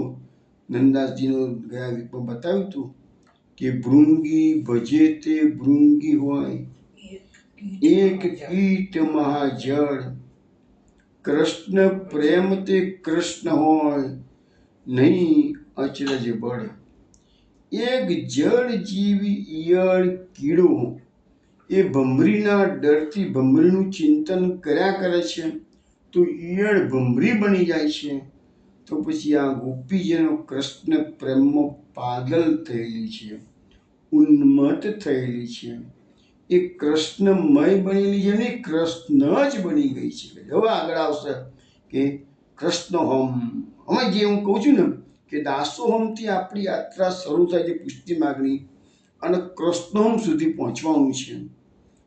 નંદાસજીનો ગયા વીકમાં બતાવ્યું હતું કે ભૃંગી ભજે તે ભૃંગી હોય, એક કીટ મહાજળ, કૃષ્ણ પ્રેમ તે કૃષ્ણ હોય, નહીં અચરજ બળ. એક જળ જીવી ઈયળ કીડો એ ભમરીના ડરથી ભમરીનું ચિંતન કર્યા કરે છે તો ઈયળ ભમરી બની જાય છે. તો પછી આ ગોપીજનો કૃષ્ણ પ્રેમમાં પાગલ થયેલી છે, ઉન્મત્ત થયેલી છે, એ કૃષ્ણમય બનેલી છે ને કૃષ્ણ જ બની ગઈ છે. હવે આગળ આવશે કે કૃષ્ણહોમ. હવે જે હું કહું છું ને કે દાસોહમથી આપણી યાત્રા શરૂ થાય છે પુષ્ટિ માગણી અને કૃષ્ણહોમ સુધી પહોંચવાનું છે.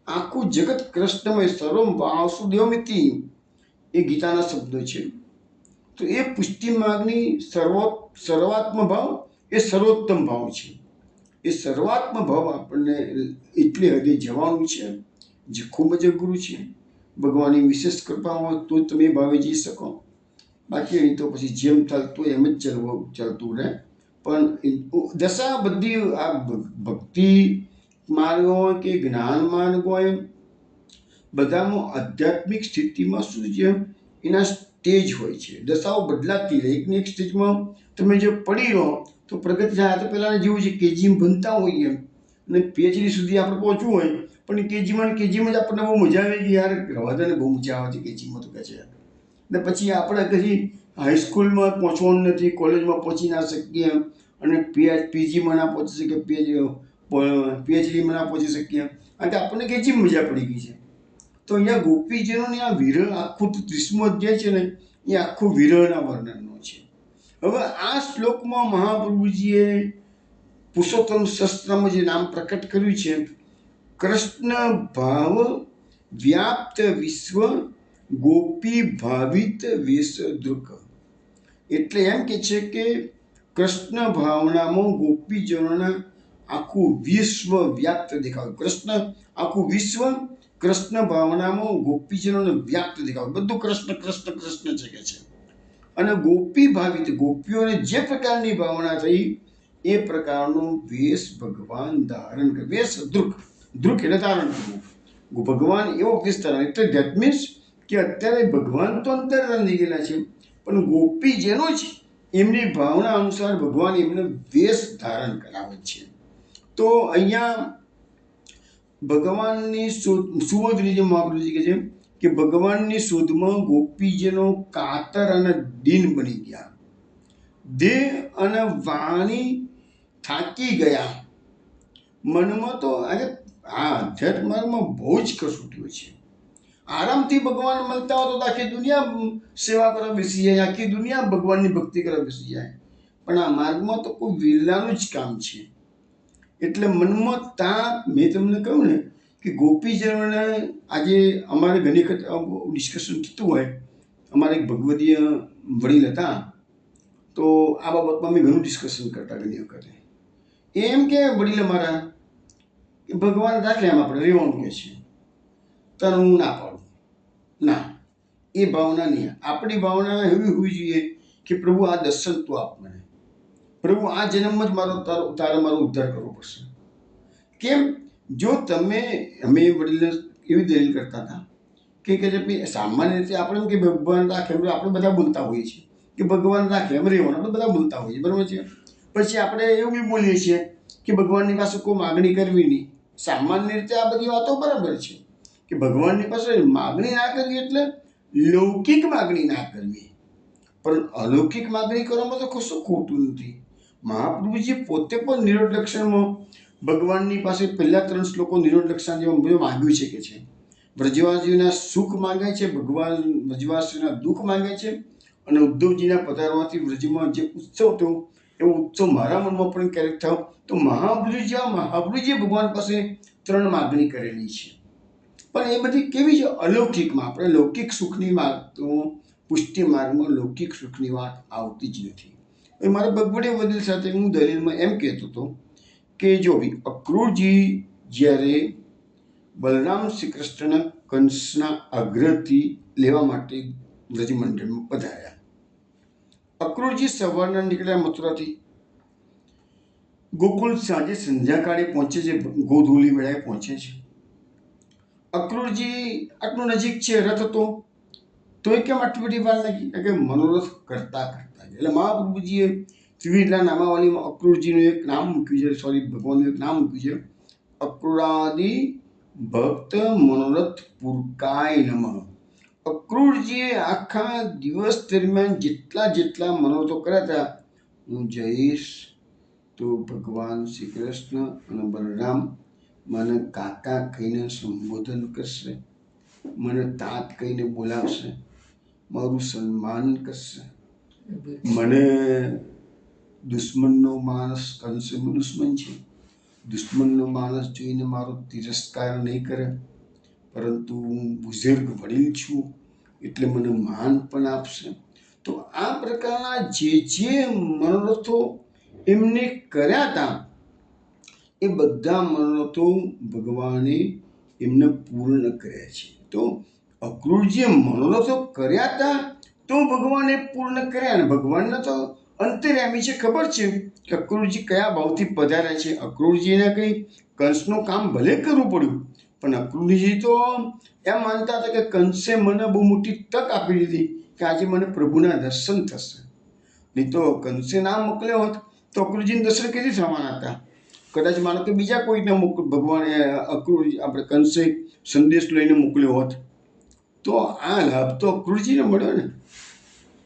આખું જગત કૃષ્ણમય, સર્વમ વાસુદેવમિતિ એ ગીતાના શબ્દો છે. તો એ પુષ્ટિ માગની સર્વાત્મ ભાવ એ સર્વોત્તમ ભાવ છે. એ સર્વાત્મ ભાવ આપણને એટલી હદે જવાનું છે જે ખૂબ જ અઘરું છે. ભગવાનની વિશેષ કૃપા હોય તો તમે ભાવે જઈ શકો, બાકી અહીં તો પછી જેમ ચાલતું એમ જ ચાલતું રહે. પણ દશા બધી આ ભક્તિ માર્ગ હોય કે જ્ઞાન માર્ગ હોય બધામાં આધ્યાત્મિક સ્થિતિમાં શું છે એના સ્ટેજ હોય છે. દશાઓ બદલાતી રહે. એકની એક સ્ટેજમાં તમે જો પડી રહો તો પ્રગતિ થાય. તો પહેલાં જેવું છે કેજીમાં ભણતા હોઈએ અને પીએચડી સુધી આપણે પહોંચવું હોય પણ કેજીમાં જ આપણને બહુ મજા આવે કે યાર રવાદાને બહુ મજા આવે છે કેજીમાં તો કહે છે. ને પછી આપણે કદી હાઈસ્કૂલમાં પહોંચવાનું નથી, કોલેજમાં પહોંચી ના શકીએ અને પીજીમાં ના પહોંચી શકીએ, પીએચડીમાં ના પહોંચી શકીએ કારણ કે આપણને કેજીમાં મજા પડી ગઈ છે. તો અહીંયા ગોપીજનોની આ વિરહ આખું 30મો અધ્યાય છે ને એ આખું વિરહના વર્ણનનો છે. હવે આ શ્લોકમાં મહાપ્રભુજીએ પુરુષોત્તમ શસ્ત્રમાં જે નામ પ્રકટ કર્યું છે કૃષ્ણ ભાવ વ્યાપ્ત વિશ્વ ગોપી ભાવિત વેશદૃક. એટલે એમ કે છે કે કૃષ્ણ ભાવનામાં ગોપીજનોના આખું વિશ્વ વ્યાપ્ત દેખાયું. કૃષ્ણ આખું વિશ્વ કૃષ્ણ ભાવનામાં ગોપીજનોને વ્યાપ્ત દેખાયું. બધું કૃષ્ણ કૃષ્ણ કૃષ્ણ છે કે છે. અને ગોપી ભાવિત ગોપીઓને જે પ્રકારની ભાવના થઈ એ પ્રકારનો વેશ ભગવાન ધારણ કરે. વેશ દૃક એટલે ધારણ કરવું. ભગવાન એવો વેશ ધારણ એટલે ધેટ મીન્સ કે અત્યારે ભગવાન તો અંતર્ધાન થઈ ગયેલા છે પણ ગોપી જેનો છે એમની ભાવના અનુસાર ભગવાન એમને વેશ ધારણ કરાવે છે. તો અહીંયા ભગવાનની સુબોધની જે મહાપ્રભુજી કહે છે કે ભગવાનની શોધમાં ગોપીજનો કાતર અને દીન બની ગયા. દેહ અને વાણી થાકી ગયા. મનમાં તો આ અધ્યાત્મ માર્ગમાં બહુ જ કસોટીઓ છે. આરામથી ભગવાન મળતા હોય તો આખી દુનિયા સેવા કરવા બેસી જાય, આખી દુનિયા ભગવાનની ભક્તિ કરવા બેસી જાય. પણ આ માર્ગમાં તો કોઈ વિરલાનું જ કામ છે. એટલે મનમાં મેં તમને કહ્યું ને કે ગોપીજનોને આજે અમારે ઘણી વખત ડિસ્કશન થતું હોય. અમારે એક ભગવદીય વડીલ હતા તો આ બાબતમાં અમે ઘણું ડિસ્કશન કરતા ઘણી વખતે. એમ કે વડીલ અમારા કે ભગવાન રાખે એમ આપણે રહેવાનું કહે છે. તને હું ના પાડું, ના, એ ભાવના નહીં. આપણી ભાવના એવી હોવી જોઈએ કે પ્રભુ આ દર્શન તું આપ મને, પ્રભુ આ જન્મ જ તારે મારો ઉદ્ધાર કરવો પડશે. કેમ? જો અમે વડીલ એવી દલીલ કરતા હતા કે સામાન્ય રીતે આપણે એમ કે ભગવાન રાખે એમ આપણે બધા બોલતા હોઈએ છીએ કે ભગવાન રાખે એમ રહેવાનું આપણે બધા બોલતા હોઈએ, બરાબર છે. પછી આપણે એવું બી બોલીએ છીએ કે ભગવાનની પાસે કોઈ માગણી કરવી નહીં. સામાન્ય રીતે આ બધી વાતો બરાબર છે કે ભગવાનની પાસે માગણી ના કરવી એટલે લૌકિક માગણી ના કરવી, પણ અલૌકિક માગણી કરવામાં તો કશું ખોટું નથી. મહાપ્રભુજી પોતે પણ નિરોધ લક્ષણમાં ભગવાનની પાસે પહેલા 3 શ્લોકો નિરોધ લક્ષણ જેવા માગ્યું છે કે છે વ્રજવાસીઓના સુખ માંગે છે, ભગવાન વ્રજવાસીઓના દુઃખ માંગે છે અને ઉદ્ધવજીના પધારવાથી વ્રજમાં જે ઉત્સવ થયો એવો ઉત્સવ મારા મનમાં પણ ક્યારેક થયો. તો મહાપ્રભુજી ભગવાન પાસે 3 માગણી કરેલી છે. પણ એ બધી કેવી છે? અલૌકિકમાં. આપણે લૌકિક સુખની વાત તો પુષ્ટિ માર્ગમાં લૌકિક સુખની વાત આવતી જ નથી. એ મારા બગવડે વડીલ સાથે હું દલીલમાં એમ કહેતો હતો કે જો ભાઈ અક્રૂરજી જ્યારે બલરામ શ્રી કૃષ્ણના કંસના આગ્રહથી લેવા માટે વ્રજમંડળમાં પધાર્યા. અક્રૂરજી સવારના નીકળ્યા મથુરાથી. ગોકુળ સાંજે સંધ્યાકાળે પહોંચે છે, ગોધૂલી વેળાએ પહોંચે છે. અક્રૂરજી આટલું નજીક છે, રથ હતો તોય કેમ આટલી બધી વાર લાગી? કે મનોરથ કરતા કરતા એટલે મહાપ્રભુજીએ ત્રિવિધા નામાવલીમાં અક્રૂરજીનું એક નામ મૂક્યું છે, સોરી ભગવાનનું એક નામ મૂક્યું છે, અક્રૂરાદિ ભક્ત મનોરથ પુરકાય નમઃ. અક્રૂરજીએ આખા દિવસ દરમિયાન જેટલા મનોરથો કર્યા હતા, હું જઈશ તો ભગવાન શ્રી કૃષ્ણ અને બલરામ મને કાકા કહીને સંબોધન કરશે, મને તાત કહીને બોલાવશે, મારું સન્માન કરશે, મને દુશ્મનનો માણસ, કંસનો દુશ્મન છે, દુશ્મનનો માણસ જોઈને મારો તિરસ્કાર નહીં કરે, પરંતુ હું બુઝુર્ગ વડીલ છું એટલે મને માન પણ આપશે. તો આ પ્રકારના જે મનોરથો એમને કર્યા હતા એ બધા મનોરથો ભગવાને એમને પૂર્ણ કર્યા છે. તો અક્રૂરજીએ મનોરથો કર્યા હતા તો ભગવાને પૂર્ણ કર્યા. અને ભગવાનને તો અંતર્યામી છે, ખબર છે કે અક્રૂરજી કયા ભાવથી પધાર્યા છે. અક્રૂરજીને કંઈ કંસનું કામ ભલે કરવું પડ્યું, પણ અક્રૂરજી તો એમ માનતા હતા કે કંસે મને બહુ મોટી તક આપી દીધી કે આજે મને પ્રભુના દર્શન થશે. નહીં તો કંસે ના મોકલ્યો હોત તો અક્રૂરજીને દર્શન કેવી થવાના હતા? કદાચ માનો કે બીજા કોઈને ભગવાને અક્રૂરજી આપણે કંસે સંદેશ લઈને મોકલ્યો હોત તો આ લાભ તો અક્રૂરજીને મળ્યો ને.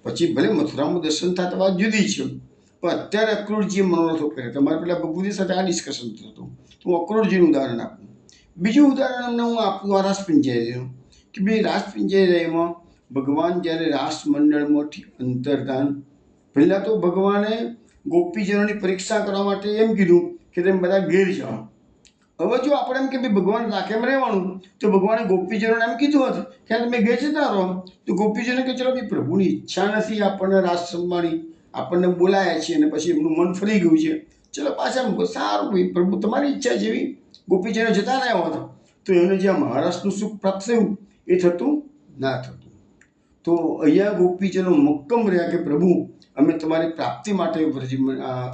પછી ભલે મથુરામાં દર્શન થતા વાત જુદી છે, પણ અત્યારે અક્રૂરજીએ મનોરથો કર્યા. તમારે પેલા બબુજી સાથે આ ડિસ્કશન થતું હતું, હું અક્રૂરજીનું ઉદાહરણ આપું. બીજું ઉદાહરણ અમને હું આપું આ રાસપિંજયનું, કે ભાઈ રાસપિંજયમાં ભગવાન જ્યારે રાસ મંડળમાંથી અંતર્ધાન, પહેલાં તો ભગવાને ગોપીજનોની પરીક્ષા કરવા માટે એમ કીધું કે તમે બધા ઘેર જાઓ. હવે જો આપણે એમ કે ભાઈ ભગવાન રાખેમ રહેવાનું, તો ભગવાને ગોપીજનોને એમ કીધું હોત કે તમે ઘેર જતા રહો, તો ગોપીજનો કે ચલો ભાઈ પ્રભુની ઈચ્છા નથી આપણને રાસ રમવાની, આપણને બોલાયા છે અને પછી એમનું મન ફરી ગયું છે, ચલો પાછા સારું ભાઈ પ્રભુ તમારી ઈચ્છા જેવી. ગોપીજનો જતા રહ્યા હોત તો એને જે આ મહારાષ્ટ્રનું સુખ પ્રાપ્ત થયું એ થતું ના થતું. તો અહીંયા ગોપીજનો મક્કમ રહ્યા કે પ્રભુ અમે તમારી પ્રાપ્તિ માટે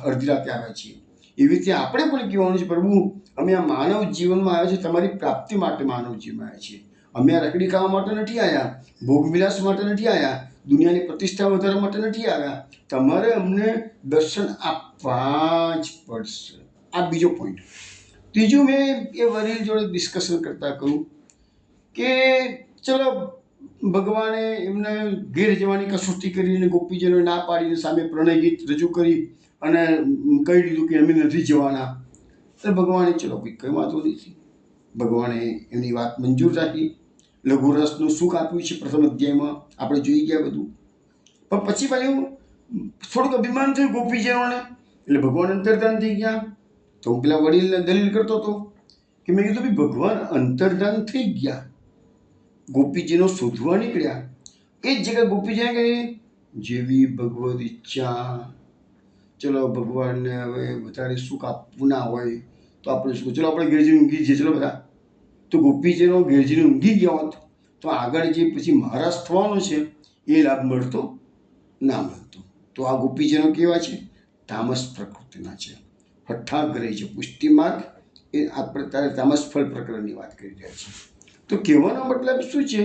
અડધી રાતે આવ્યા છીએ. એવી રીતે આપણે પણ કહેવાનું છે, પ્રભુ અમે આ માનવ જીવનમાં આવ્યા છીએ, તમારી પ્રાપ્તિ માટે માનવ જીવનમાં આવ્યા છીએ. અમે આ રખડી ખાવા માટે નથી આવ્યા, ભોગવિલાસ માટે નથી આવ્યા, દુનિયાની પ્રતિષ્ઠા વધારવા માટે નથી આવ્યા, તમારે અમને દર્શન આપવા જ પડશે. આ બીજો પોઈન્ટ. ત્રીજું મેં એ વડીલ જોડે ડિસ્કશન કરતા કહ્યું કે ચલો ભગવાને એમને ઘેર જવાની કસોટી કરીને ગોપીજનો ના પાડીને સામે પ્રણય ગીત રજૂ કરી અને કહી દીધું કે અમે નથી જવાના. એટલે ભગવાને ચલો ભાઈ કંઈ વાંધો નથી, ભગવાને એમની વાત મંજૂર રાખી. લઘુરસનું સુખ આપ્યું છે પ્રથમ અધ્યાયમાં, આપણે જોઈ ગયા બધું. પણ પછી પાછું થોડુંક અભિમાન થયું ગોપીજનોને, એટલે ભગવાન અંતર્ધાન થઈ ગયા. તો હું પેલા વડીલને દલીલ કરતો હતો કે મેં કીધું ભાઈ ભગવાન અંતર્ધાન થઈ ગયા, ગોપીજીનો શોધવા નીકળ્યા, એ જ જગ્યાએ ગોપીજીને કહે જેવી ભગવદ ઈચ્છા. ચલો ભગવાનને હવે વધારે સુખ આપવું ના હોય તો આપણે શું, ચલો આપણે ઘેરજીને ઊંઘી જઈએ, ચલો બધા. તો ગોપીજીનો ઘેરજીને ઊંઘી ગયા હોત તો આગળ જે પછી મહારાજ થવાનો છે એ લાભ મળતો ના મળતો. તો આ ગોપીજીનો કેવા છે? તામસ પ્રકૃતિના છે, હઠાગ્રહી છે. પુષ્ટિ માર્ગ એ આપણે તારે તામસ ફળ પ્રકરણની વાત કરી રહ્યા છીએ. તો કહેવાનો મતલબ શું છે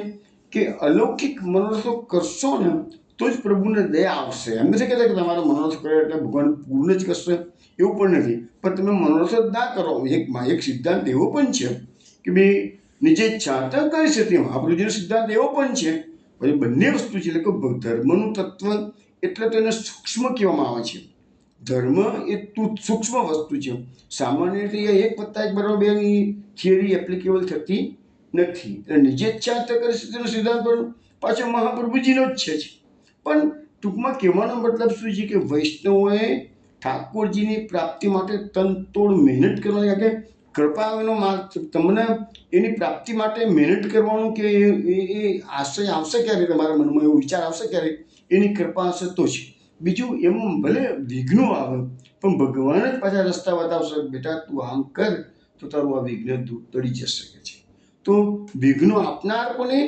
કે અલૌકિક મનોરથો કરશો ને તો જ પ્રભુને દયા આવશે. એમ નથી કહેતા કે તમારો મનોરથ કરે એટલે ભગવાન પૂર્ણ જ કરશે, એવું પણ નથી. પણ તમે મનોરથ જ ના કરો. એક સિદ્ધાંત એવો પણ છે કે ભાઈ નીચે ઈચ્છા તો કરી શકે, મહાપ્રભુજીનો સિદ્ધાંત એવો પણ છે. પછી બંને વસ્તુ છે, એટલે કે ધર્મનું તત્વ એટલે તો એને સૂક્ષ્મ કહેવામાં આવે છે. ધર્મ એ સૂક્ષ્મ વસ્તુ છે. સામાન્ય રીતે 1+1=2ની થિયરી એપ્લિકેબલ થતી નથી. એટલે નિજ ઈચ્છા તો કરી શકે સિદ્ધાંત પણ પાછો મહાપ્રભુજીનો જ છે. પણ ટૂંકમાં કહેવાનો મતલબ શું છે કે વૈષ્ણવોએ ઠાકોરજીની પ્રાપ્તિ માટે તનતોડ મહેનત કરવાની, કે કૃપાનો માર્ગ તમને એની પ્રાપ્તિ માટે મહેનત કરવાનું કે એ આશય આવશે ક્યારે, તમારા મનમાં એવો વિચાર આવશે ક્યારે, એની કૃપા હશે તો જ. બીજું એમ ભલે વિઘ્નો આવે પણ ભગવાન જ પાછા રસ્તા બતાવશે, બેટા તું આમ કર તો તારું આ વિઘ્ન ટળી જશે કે છે. તો વિઘ્નો આપનાર પણ એ,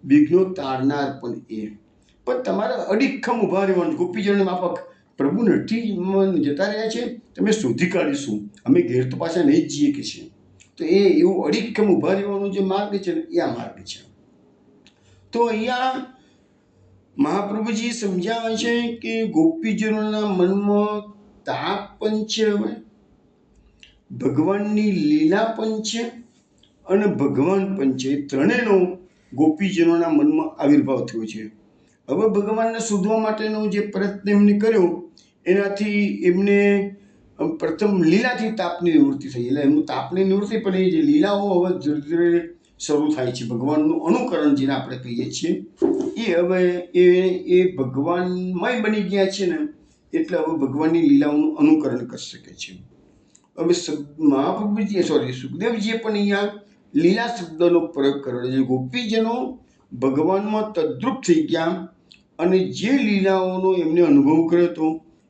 વિઘ્નો તારનાર પણ એ. પણ તમારે અડીખમ ઉભા રહેવાનું. ગોપીજનોને માફક પ્રભુ નથી જતા રહ્યા છે, તમે શોધી કાઢીશું, અમે ઘેર તો પાછા નહીં જ જઈએ કે છે. તો એ એવું અડીખમ ઉભા રહેવાનો જે માર્ગ છે ને એ આ માર્ગ છે. તો અહીંયા મહાપ્રભુજી સમજાવે છે કે ગોપીજનોના મનમાં તાપ પણ છે, હવે ભગવાનની લીલા પણ છે અને ભગવાન પણ છે. ત્રણેયનો ગોપીજનોના મનમાં આવિર્ભાવ થયો છે. હવે ભગવાનને શોધવા માટેનો જે પ્રયત્ન એમને કર્યો એનાથી એમને પ્રથમ લીલાથી તાપની નિવૃત્તિ થઈ. એટલે એમનું તાપની નિવૃત્તિ પણ એ જે લીલાઓ હવે ધીરે ધીરે શરૂ થાય છે. ભગવાનનું અનુકરણ જેને આપણે કહીએ છીએ એ હવે એ ભગવાનમય બની ગયા છે ને, એટલે હવે ભગવાનની લીલાઓનું અનુકરણ કરી શકે છે. હવે મહાપ્રભુજી સુખદેવજીએ પણ અહીંયા લીલા શબ્દનો પ્રયોગ કર્યો છે. ગોપીજનો ભગવાનમાં તદ્રુપ થઈ ગયા અને જે લીલાઓનો એમને અનુભવ કર્યો હતો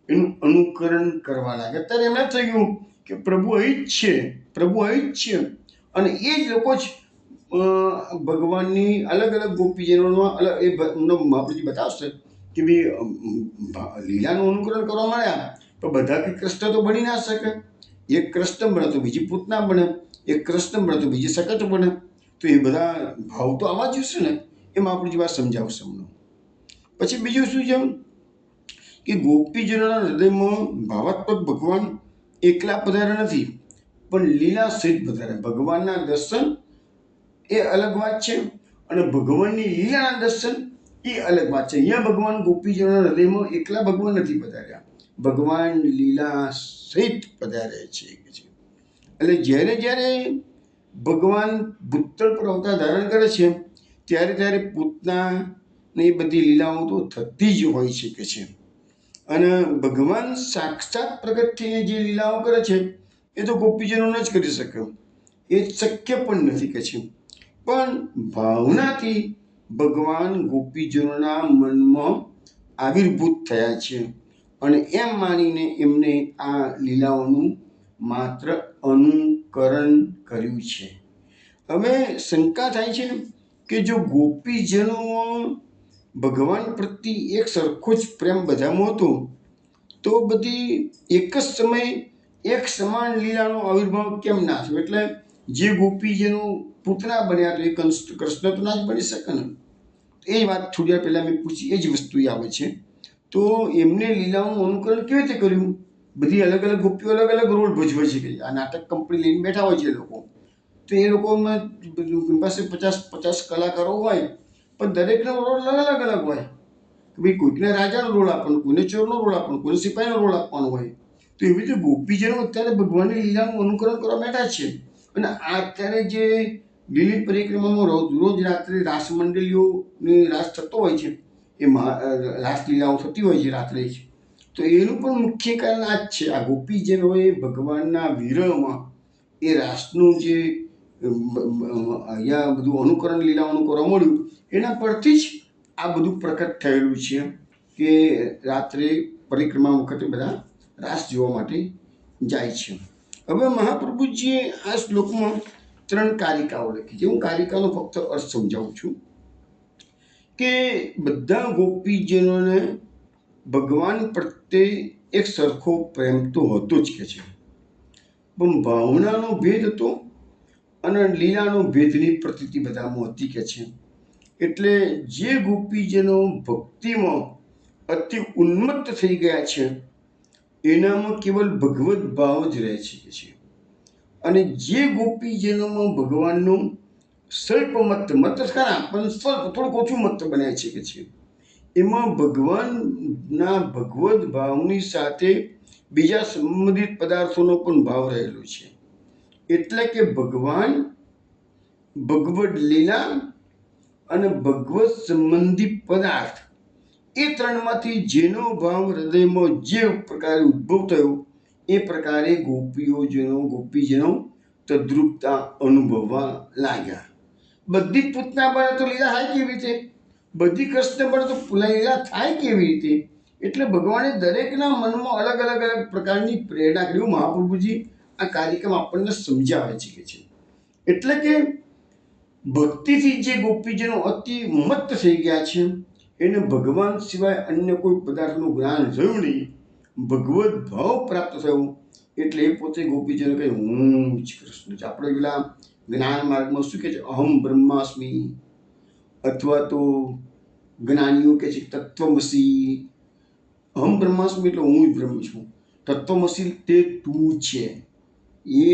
એનું અનુકરણ કરવા લાગ્યા. ત્યારે એમને થયું કે પ્રભુ અહીં જ છે, પ્રભુ અહીં જ છે. અને એ જ લોકો જ ભગવાનની અલગ અલગ ગોપીજનોમાં અલગ એ મહાપ્રભુજી બતાવશે કે ભાઈ લીલાનું અનુકરણ કરવા માંડ્યા તો બધા કે કૃષ્ણ તો બની ના શકે. એક કૃષ્ણ બને તો બીજી પૂતના બને, એક કૃષ્ણ બને તો બીજી સકટ બને. તો એ બધા ભાવ તો આવવા જોઈશે ને, એ મહાપ્રભુજી વાત સમજાવશે અમને. પછી બીજું શું છે કે ગોપીજનોના હૃદયમાં ભાવાત્મક ભગવાન એકલા પધાર્યા નથી, પણ લીલા સહિત પધાર્યા. ભગવાનના દર્શન એ અલગ વાત છે અને ભગવાનની લીલાના દર્શન એ અલગ વાત છે. અહીંયા ભગવાન ગોપીજનોના હૃદયમાં એકલા ભગવાન નથી પધાર્યા, ભગવાન લીલા સહિત પધાર્યા છે. એટલે જ્યારે જ્યારે ભગવાન ભૂતળ પર અવતાર ધારણ કરે છે ત્યારે ત્યારે પૂતના ને એ બધી લીલાઓ તો થતી જ હોય છે કે છે. અને ભગવાન સાક્ષાત પ્રગટ થઈને જે લીલાઓ કરે છે એ તો ગોપીજનો ન જ કરી શકે, એ શક્ય પણ નથી કે છે. પણ ભાવનાથી ભગવાન ગોપીજનોના મનમાં આવિર્ભૂત થયા છે અને એમ માનીને એમને આ લીલાઓનું માત્ર અનુકરણ કર્યું છે. હવે શંકા થાય છે કે જો ગોપીજનો ભગવાન પ્રત્યે એક સરખો જ પ્રેમ બધામાં હતો તો બધી એક જ સમયે એક સમાન લીલાનો આવિર્ભાવ કેમ ના થયો? એટલે જે ગોપીજનો પૂતના બન્યા તો એ કૃષ્ણ તો ના જ બની શકે ને. એ વાત થોડી વાર પહેલાં મેં પૂછી, એ જ વસ્તુ આવે છે. તો એમને લીલાઓનું અનુકરણ કેવી રીતે કર્યું? બધી અલગ અલગ ગોપીઓ અલગ અલગ રોલ ભજવે છે કે આ નાટક કંપની લઈને બેઠા હોય છે એ લોકો. તો એ લોકોમાં પાસે 50 કલાકારો હોય પણ દરેકનો રોલ અલગ અલગ હોય. ભાઈ કોઈકને રાજાનો રોલ આપવાનો, કોઈને ચોરનો રોલ આપવાનો, કોઈને સિપાહીનો રોલ આપવાનો હોય. તો એવી રીતે ગોપીજનો અત્યારે ભગવાનની લીલાનું અનુકરણ કરવા બેઠા છે. અને આ અત્યારે જે લીલી પરિક્રમામાં રોજ રાત્રે રાસ મંડળીઓની રાસ થતો હોય છે, એમાં રાસલીલાઓ થતી હોય છે રાત્રે જ. તો એનું પણ મુખ્ય કારણ આ જ છે. આ ગોપીજનોએ ભગવાનના વિરહમાં એ રાસનું જે અહીંયા બધું અનુકરણ લીલાઓનું કરવા મળ્યું એના પરથી જ આ બધું પ્રકટ થયેલું છે કે રાત્રે પરિક્રમા વખતે બધા રાસ જોવા માટે જાય છે. હવે મહાપ્રભુજીએ આ શ્લોકમાં 3 કારિકાઓ લખી છે. હું કારિકાનો ફક્ત અર્થ સમજાવું છું કે બધા ગોપીજનોને ભગવાન પ્રત્યે એક સરખો પ્રેમ તો હતો જ કે છે, પણ ભાવનાનો ભેદ હતો અને લીલાનો ભેદની પ્રતીતિ બધામાં હતી કે છે. એટલે જે ગોપીજનો ભક્તિમાં અતિ ઉન્મત્ત થઈ ગયા છે એનામાં કેવલ ભગવત ભાવ જ રહે છે કે છે. અને જે ગોપીજનોમાં ભગવાનનું સ્વલ્પ મત ખરા પણ સ્વલ્પ થોડુંક ઓછું મત બન્યા છે કે છે, એમાં ભગવાનના ભગવત ભાવની સાથે બીજા સંબંધિત પદાર્થોનો પણ ભાવ રહેલો છે. એટલે કે ભગવાન, ભગવદ લીલા અને ભગવત સંબંધી પદાર્થ, એ ત્રણમાંથી જેનો ભાવ હૃદયમાં જે પ્રકારે ઉદ્ભવ થયો એ પ્રકારે ગોપીજનો તદ્રુપતા અનુભવવા લાગ્યા. બધી પૂતના પર તો લીલા થાય કેવી રીતે, બધી કૃષ્ણ પર તો લીલા થાય કેવી રીતે? એટલે ભગવાને દરેકના મનમાં અલગ અલગ અલગ પ્રકારની પ્રેરણા કરી. મહાપ્રભુજી આ કાર્યક્રમ આપણને સમજાવે છે. એટલે કે ભક્તિથી જે ગોપીજનો અતિ મત્ત થઈ ગયા છે, એને ભગવાન સિવાય અન્ય કોઈ પદાર્થનું જ્ઞાન રહ્યું નહીં, ભગવત ભાવ પ્રાપ્ત થયો. એટલે એ પોતે ગોપીજનો કહે હું જ કૃષ્ણ છું. આપણે પેલા જ્ઞાન માર્ગમાં શું કહે છે, અહમ બ્રહ્માસ્મિ, અથવા તો જ્ઞાનીઓ કહે છે તત્વમસી. અહમ બ્રહ્માસ્મિ એટલે હું જ બ્રહ્મ છું. તત્વમસી તે તું છે, એ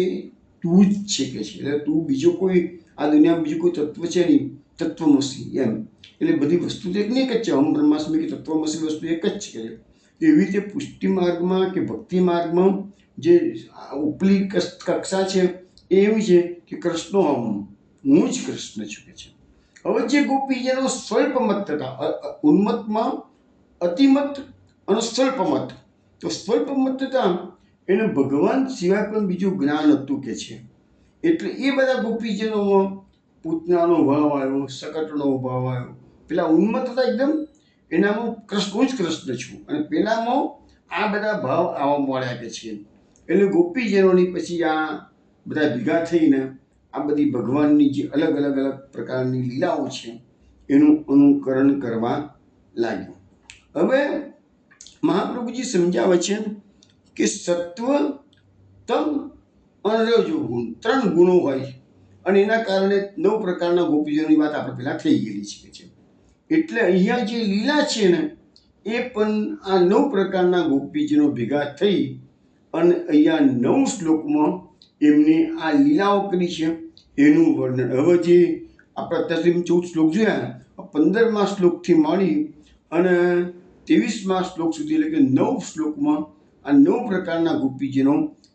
તું જ છે કે છે. એટલે તું બીજો કોઈ આ દુનિયામાં બીજું કોઈ તત્વ છે નહીં, તત્વમસી એમ. એટલે બધી વસ્તુ તો એક ને એક જ છે. અહમ બ્રહ્માસ્મિ કે તત્વમસી વસ્તુ એક જ છે. એવી રીતે પુષ્ટિ માર્ગમાં કે ભક્તિ માર્ગમાં જે ઉપલી કક્ષા છે એ એવી છે કે કૃષ્ણો અહમ, હું જ કૃષ્ણ છું કે છે. હવે જે ગોપીજનો સ્વલ્પ મત હતા, ઉન્મતમાં અતિમત અને સ્વલ્પ મત, તો સ્વલ્પ મત હતા એને ભગવાન સિવાય પણ બીજું જ્ઞાન હતું કે છે. એટલે એ બધા ગોપીજનોમાં પૂતનાનો ભાવ આવ્યો, શકટનો ભાવ આવ્યો. પેલા ઉન્મત હતા એકદમ, એનામાં હું જ કૃષ્ણ છું, અને પેલામાં આ બધા ભાવ આવવા મળ્યા કે છે. એટલે ગોપીજનોની પછી આ બધા ભેગા થઈને આ બધી ભગવાનની જે અલગ અલગ અલગ પ્રકારની લીલાઓ છે એનું અનુકરણ કરવા લાગ્યું. હવે મહાપ્રભુજી સમજાવે છે કે સત્વ, તમ અને રજો ગુણ, 3 ગુણો હોય, અને એના કારણે 9 પ્રકારના ગોપીજનોની વાત આપણે પહેલાં થઈ ગયેલી છે. એટલે અહીંયા જે લીલા છે ને એ પણ આ 9 પ્રકારના ગોપીજનો ભેગા થઈ અને અહીંયા 9 શ્લોકમાં એમને આ લીલાઓ કરી છે એનું વર્ણન. હવે જે આપણે અત્યાર સુધી 14 શ્લોક જોયા, 15મા શ્લોકથી માંડી અને 23મા શ્લોક સુધી, એટલે કે 9 શ્લોકમાં આ 9 પ્રકારના ગોપીજનો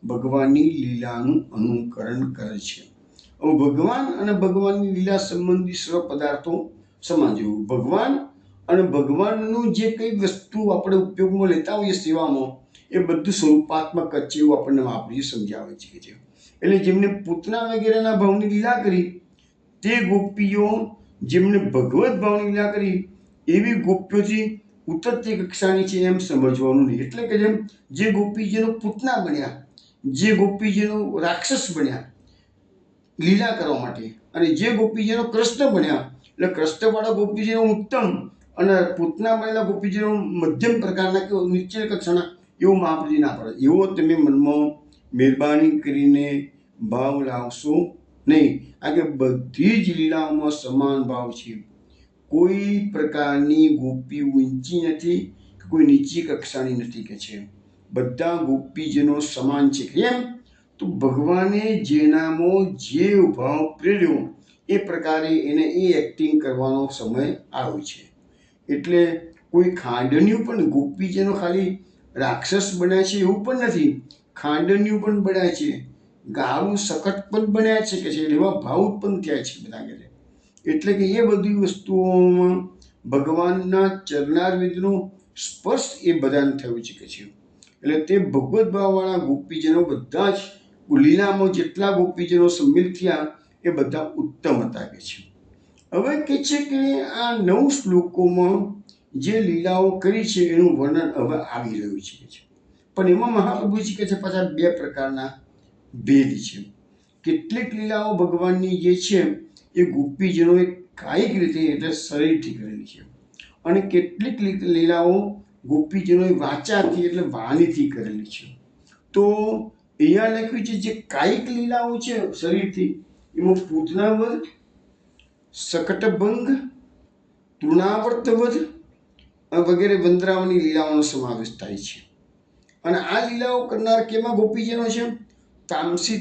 ભગવાનની લીલાનું અનુકરણ કરે છે. હવે ભગવાન અને ભગવાનની લીલા સંબંધી સર્વ પદાર્થો સમાન જેવું. ભગવાન અને ભગવાનનું જે કંઈ વસ્તુ આપણે ઉપયોગમાં લેતા હોઈએ સેવામાં, એ બધું સ્વરૂપાત્મક જ છે એવું આપણને મહાપ્રભુજી સમજાવે છે. એટલે જેમને પૂતના વગેરેના ભાવની લીલા કરી તે ગોપીઓ જેમને ભગવત ભાવની લીલા કરી એવી ગોપીઓથી ઉતરતી કક્ષાની છે એમ સમજવાનું નહીં. એટલે કે જેમ જે ગોપીજીનો પૂતના બન્યા, જે ગોપીજીનો રાક્ષસ બન્યા લીલા કરવા માટે, અને જે ગોપીજીનો કૃષ્ણ બન્યા, એટલે કૃષ્ણવાળા ગોપીજીનો ઉત્તમ અને પૂતના બનેલા ગોપીજીનો મધ્યમ પ્રકારના કે નીચે કક્ષાના, એવું મહાપ્રભુજી ના પડે. એવો તમે મનમાં મહેરબાની કરીને ભાવ લાવશો નહીં. આ કે બધી જ લીલાઓમાં સમાન ભાવ છે. કોઈ પ્રકારની ગોપી ઊંચી નથી, કોઈ નીચી કક્ષાની નથી કે છે. બધા ગોપીજનો સમાન છે. કેમ? તો ભગવાને જેનામાં જે ભાવ પ્રેર્યો એ પ્રકારે એને એ એક્ટિંગ કરવાનો સમય આવ્યો છે. એટલે કોઈ ખાંડન્યું પણ ગોપીજનો ખાલી રાક્ષસ બન્યા છે એવું પણ નથી, ખાંડન્યું પણ બન્યા છે, ગાળું સકટ પણ બન્યા છે કે છે. એવા ભાવ ઉત્પન્ન થયા છે બધા કે. એટલે કે એ બધી વસ્તુઓમાં ભગવાનના ચરણારવિંદનો સ્પર્શ એ બધાને થયું છે કે છે. એટલે તે ભગવત ભાવવાળા ગોપીજનો બધા જ લીલામાં જેટલા ગોપીજનો સંમિલિત થયા એ બધા ઉત્તમ હતા કે છે. હવે કે છે કે આ 9 શ્લોકોમાં જે લીલાઓ કરી છે એનું વર્ણન હવે આવી રહ્યું છે. પણ એમાં મહાપ્રભુજી કહે છે પાછા 2 પ્રકારના ભેદ છે. કેટલીક લીલાઓ ભગવાનની જે છે એ ગોપીજનોએ કાયિક રીતે એટલે શરીરથી કરેલી છે, અને કેટલીક લીલાઓ ગોપીજનોએ વાચાથી એટલે વાણીથી કરેલી છે. તો અહીંયા લખ્યું છે જે કાયિક લીલાઓ છે શરીરથી, એમાં પૂતનાવધ, શકટભંગ, તૃણાવર્તવધ વગેરે વંદરાઓની લીલાઓનો સમાવેશ થાય છે. અને આ લીલાઓ કરનાર કેમાં ગોપીજનો છે? તામસી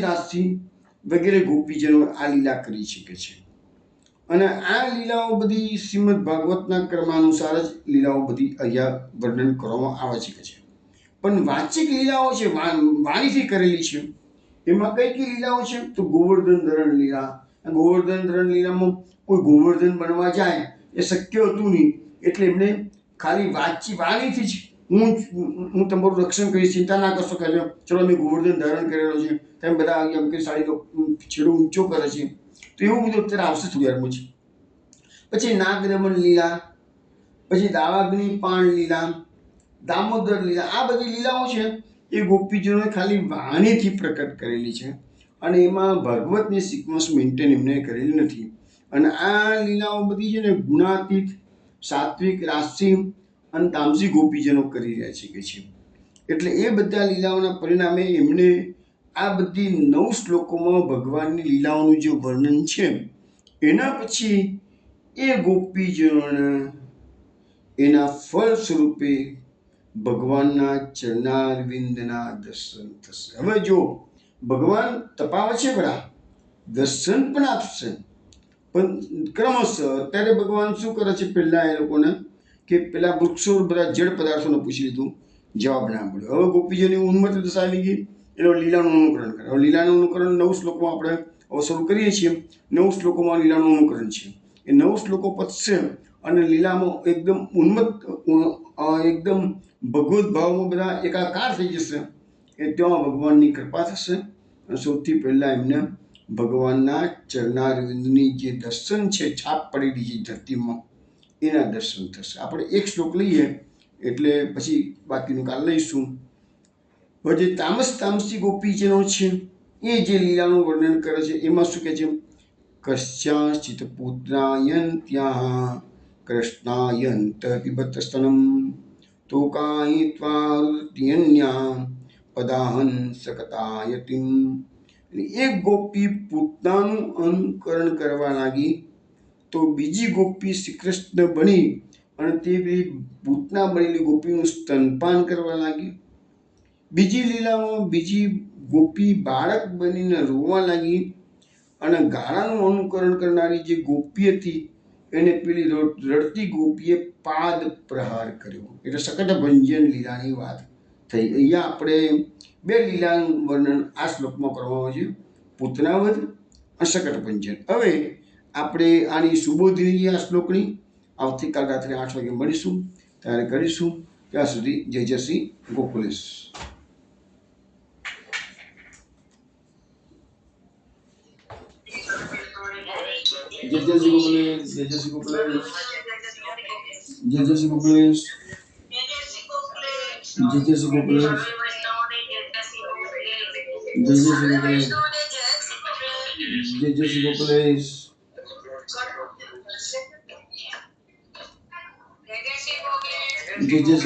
રાશિ વગેરે ગોપીજનો આ લીલા કરી શકે છે. અને આ લીલાઓ બધી શ્રીમદ ભાગવતના ક્રમાનુસાર જ લીલાઓ બધી અહીંયા વર્ણન કરવામાં આવે છે. પણ વાચિક લીલાઓ છે, વાણીથી કરેલી છે. એમાં કઈ કઈ લીલાઓ છે? તો ગોવર્ધન ધરણ લીલા. ગોવર્ધન ધરણ લીલામાં કોઈ ગોવર્ધન બનવા જાય એ શક્ય હતું નહીં, એટલે એમને ખાલી વાણીથી જ હું તમારું રક્ષણ કરીશ, ચિંતા ના કરશો કે ચલો મેં ગોવર્ધન ધારણ કરેલો છે, તેમ બધા એમ કે સાડીનો છેડો ઊંચો કરે છે. તો એવું બધું અત્યારે આવશે થોડી વારમાં છે. પછી નાગદમન લીલા, પછી દાવાગ્નિ પાણ લીલા, દામોદર લીલા, આ બધી લીલાઓ છે એ ગોપીજનોએ ખાલી વાણીથી પ્રકટ કરેલી છે અને એમાં ભાગવતની સિક્વન્સ મેન્ટેન એમને કરેલી નથી. અને આ લીલાઓ બધી છે ને ગુણાતીત, સાત્વિક, રાશિ અને તામસી ગોપીજનો કરી રહ્યા છે. એટલે એ બધા લીલાઓના પરિણામે એમને આ બધી 9 શ્લોકોમાં ભગવાનની લીલાઓનું જે વર્ણન છે એના પછી એ ગોપીજનોને એના ફળ સ્વરૂપે ભગવાનના ચરણારવિંદના દર્શન થશે. હવે જો ભગવાન તપાવે છે ખરા, દર્શન પણ આપશે, પણ ક્રમશઃ અત્યારે ભગવાન શું કરે છે, પહેલા એ લોકોને કે પેલા વૃક્ષો બધા જડ પદાર્થોને પૂછી લીધું, જવાબ ના મળ્યો. હવે ગોપીજનની ઉન્મત્ત દશા આવી ગઈ, એનો લીલાનું અનુકરણ કરે. હવે લીલાનું અનુકરણ 9 શ્લોકોમાં આપણે હવે શરૂ કરીએ છીએ. 9 શ્લોકોમાં લીલાનું અનુકરણ છે. એ 9 શ્લોકો પતશે અને લીલામાં એકદમ ઉન્મત્ત, એકદમ ભગવત ભાવમાં બધા એકાકાર થઈ જશે. એ ત્યાં ભગવાનની કૃપા થશે અને સૌથી પહેલા એમને ભગવાનના ચરણારવિંદની જે દર્શન છે, છાપ પડેલી છે ધરતીમાં, એના દર્શન થશે. આપણે એક શ્લોક લઈએ એટલે પછી બાકીનું કાલ લઈશું. હવે જે તામસી ગોપીજનો છે એ જે લીલાનું વર્ણન કરે છે એમાં શું કહે છે, કશ્યાશ્ચિત પુત્રાયન્ત્યા કૃષ્ણાયંત પિબત સ્તનમ તોકાયિત્વારુત્યન્યા પદાહન સકતાયતિમ. એક ગોપી પૂતનાનું અનુકરણ કરવા લાગી તો બીજી ગોપી શ્રી કૃષ્ણ બની અને તે પૂતના બનેલી ગોપીનું સ્તનપાન કરવા લાગી. બીજી લીલામાં બીજી ગોપી બાળક બનીને રોવા લાગી અને ગાળાનું અનુકરણ કરનારી જે ગોપી હતી એને પેલી રડતી ગોપીએ પાદ પ્રહાર કર્યો. એટલે શકટભંજન લીલાની વાત થઈ. અહીંયા આપણે 2 લીલાનું વર્ણન આ શ્લોકમાં કરવામાં આવ્યું છે, પૂતનાવધ અને શકટભંજન. હવે આપણે આની સુબોધિની આ શ્લોકની આવતીકાલ રાત્રે 8 વાગે મળીશું, ત્યારે કરીશું. ત્યાં સુધી જય શ્રી ગોકુલેશ. જય શ્રી ગોકુલેશ, જય શ્રી ગોકુલેશ, જય શ્રી ગોકુલેશ, જય શ્રી ગોકુલેશ, જય શ્રી ગોકુલેશ, જય શ્રી ગોકુલેશ. જય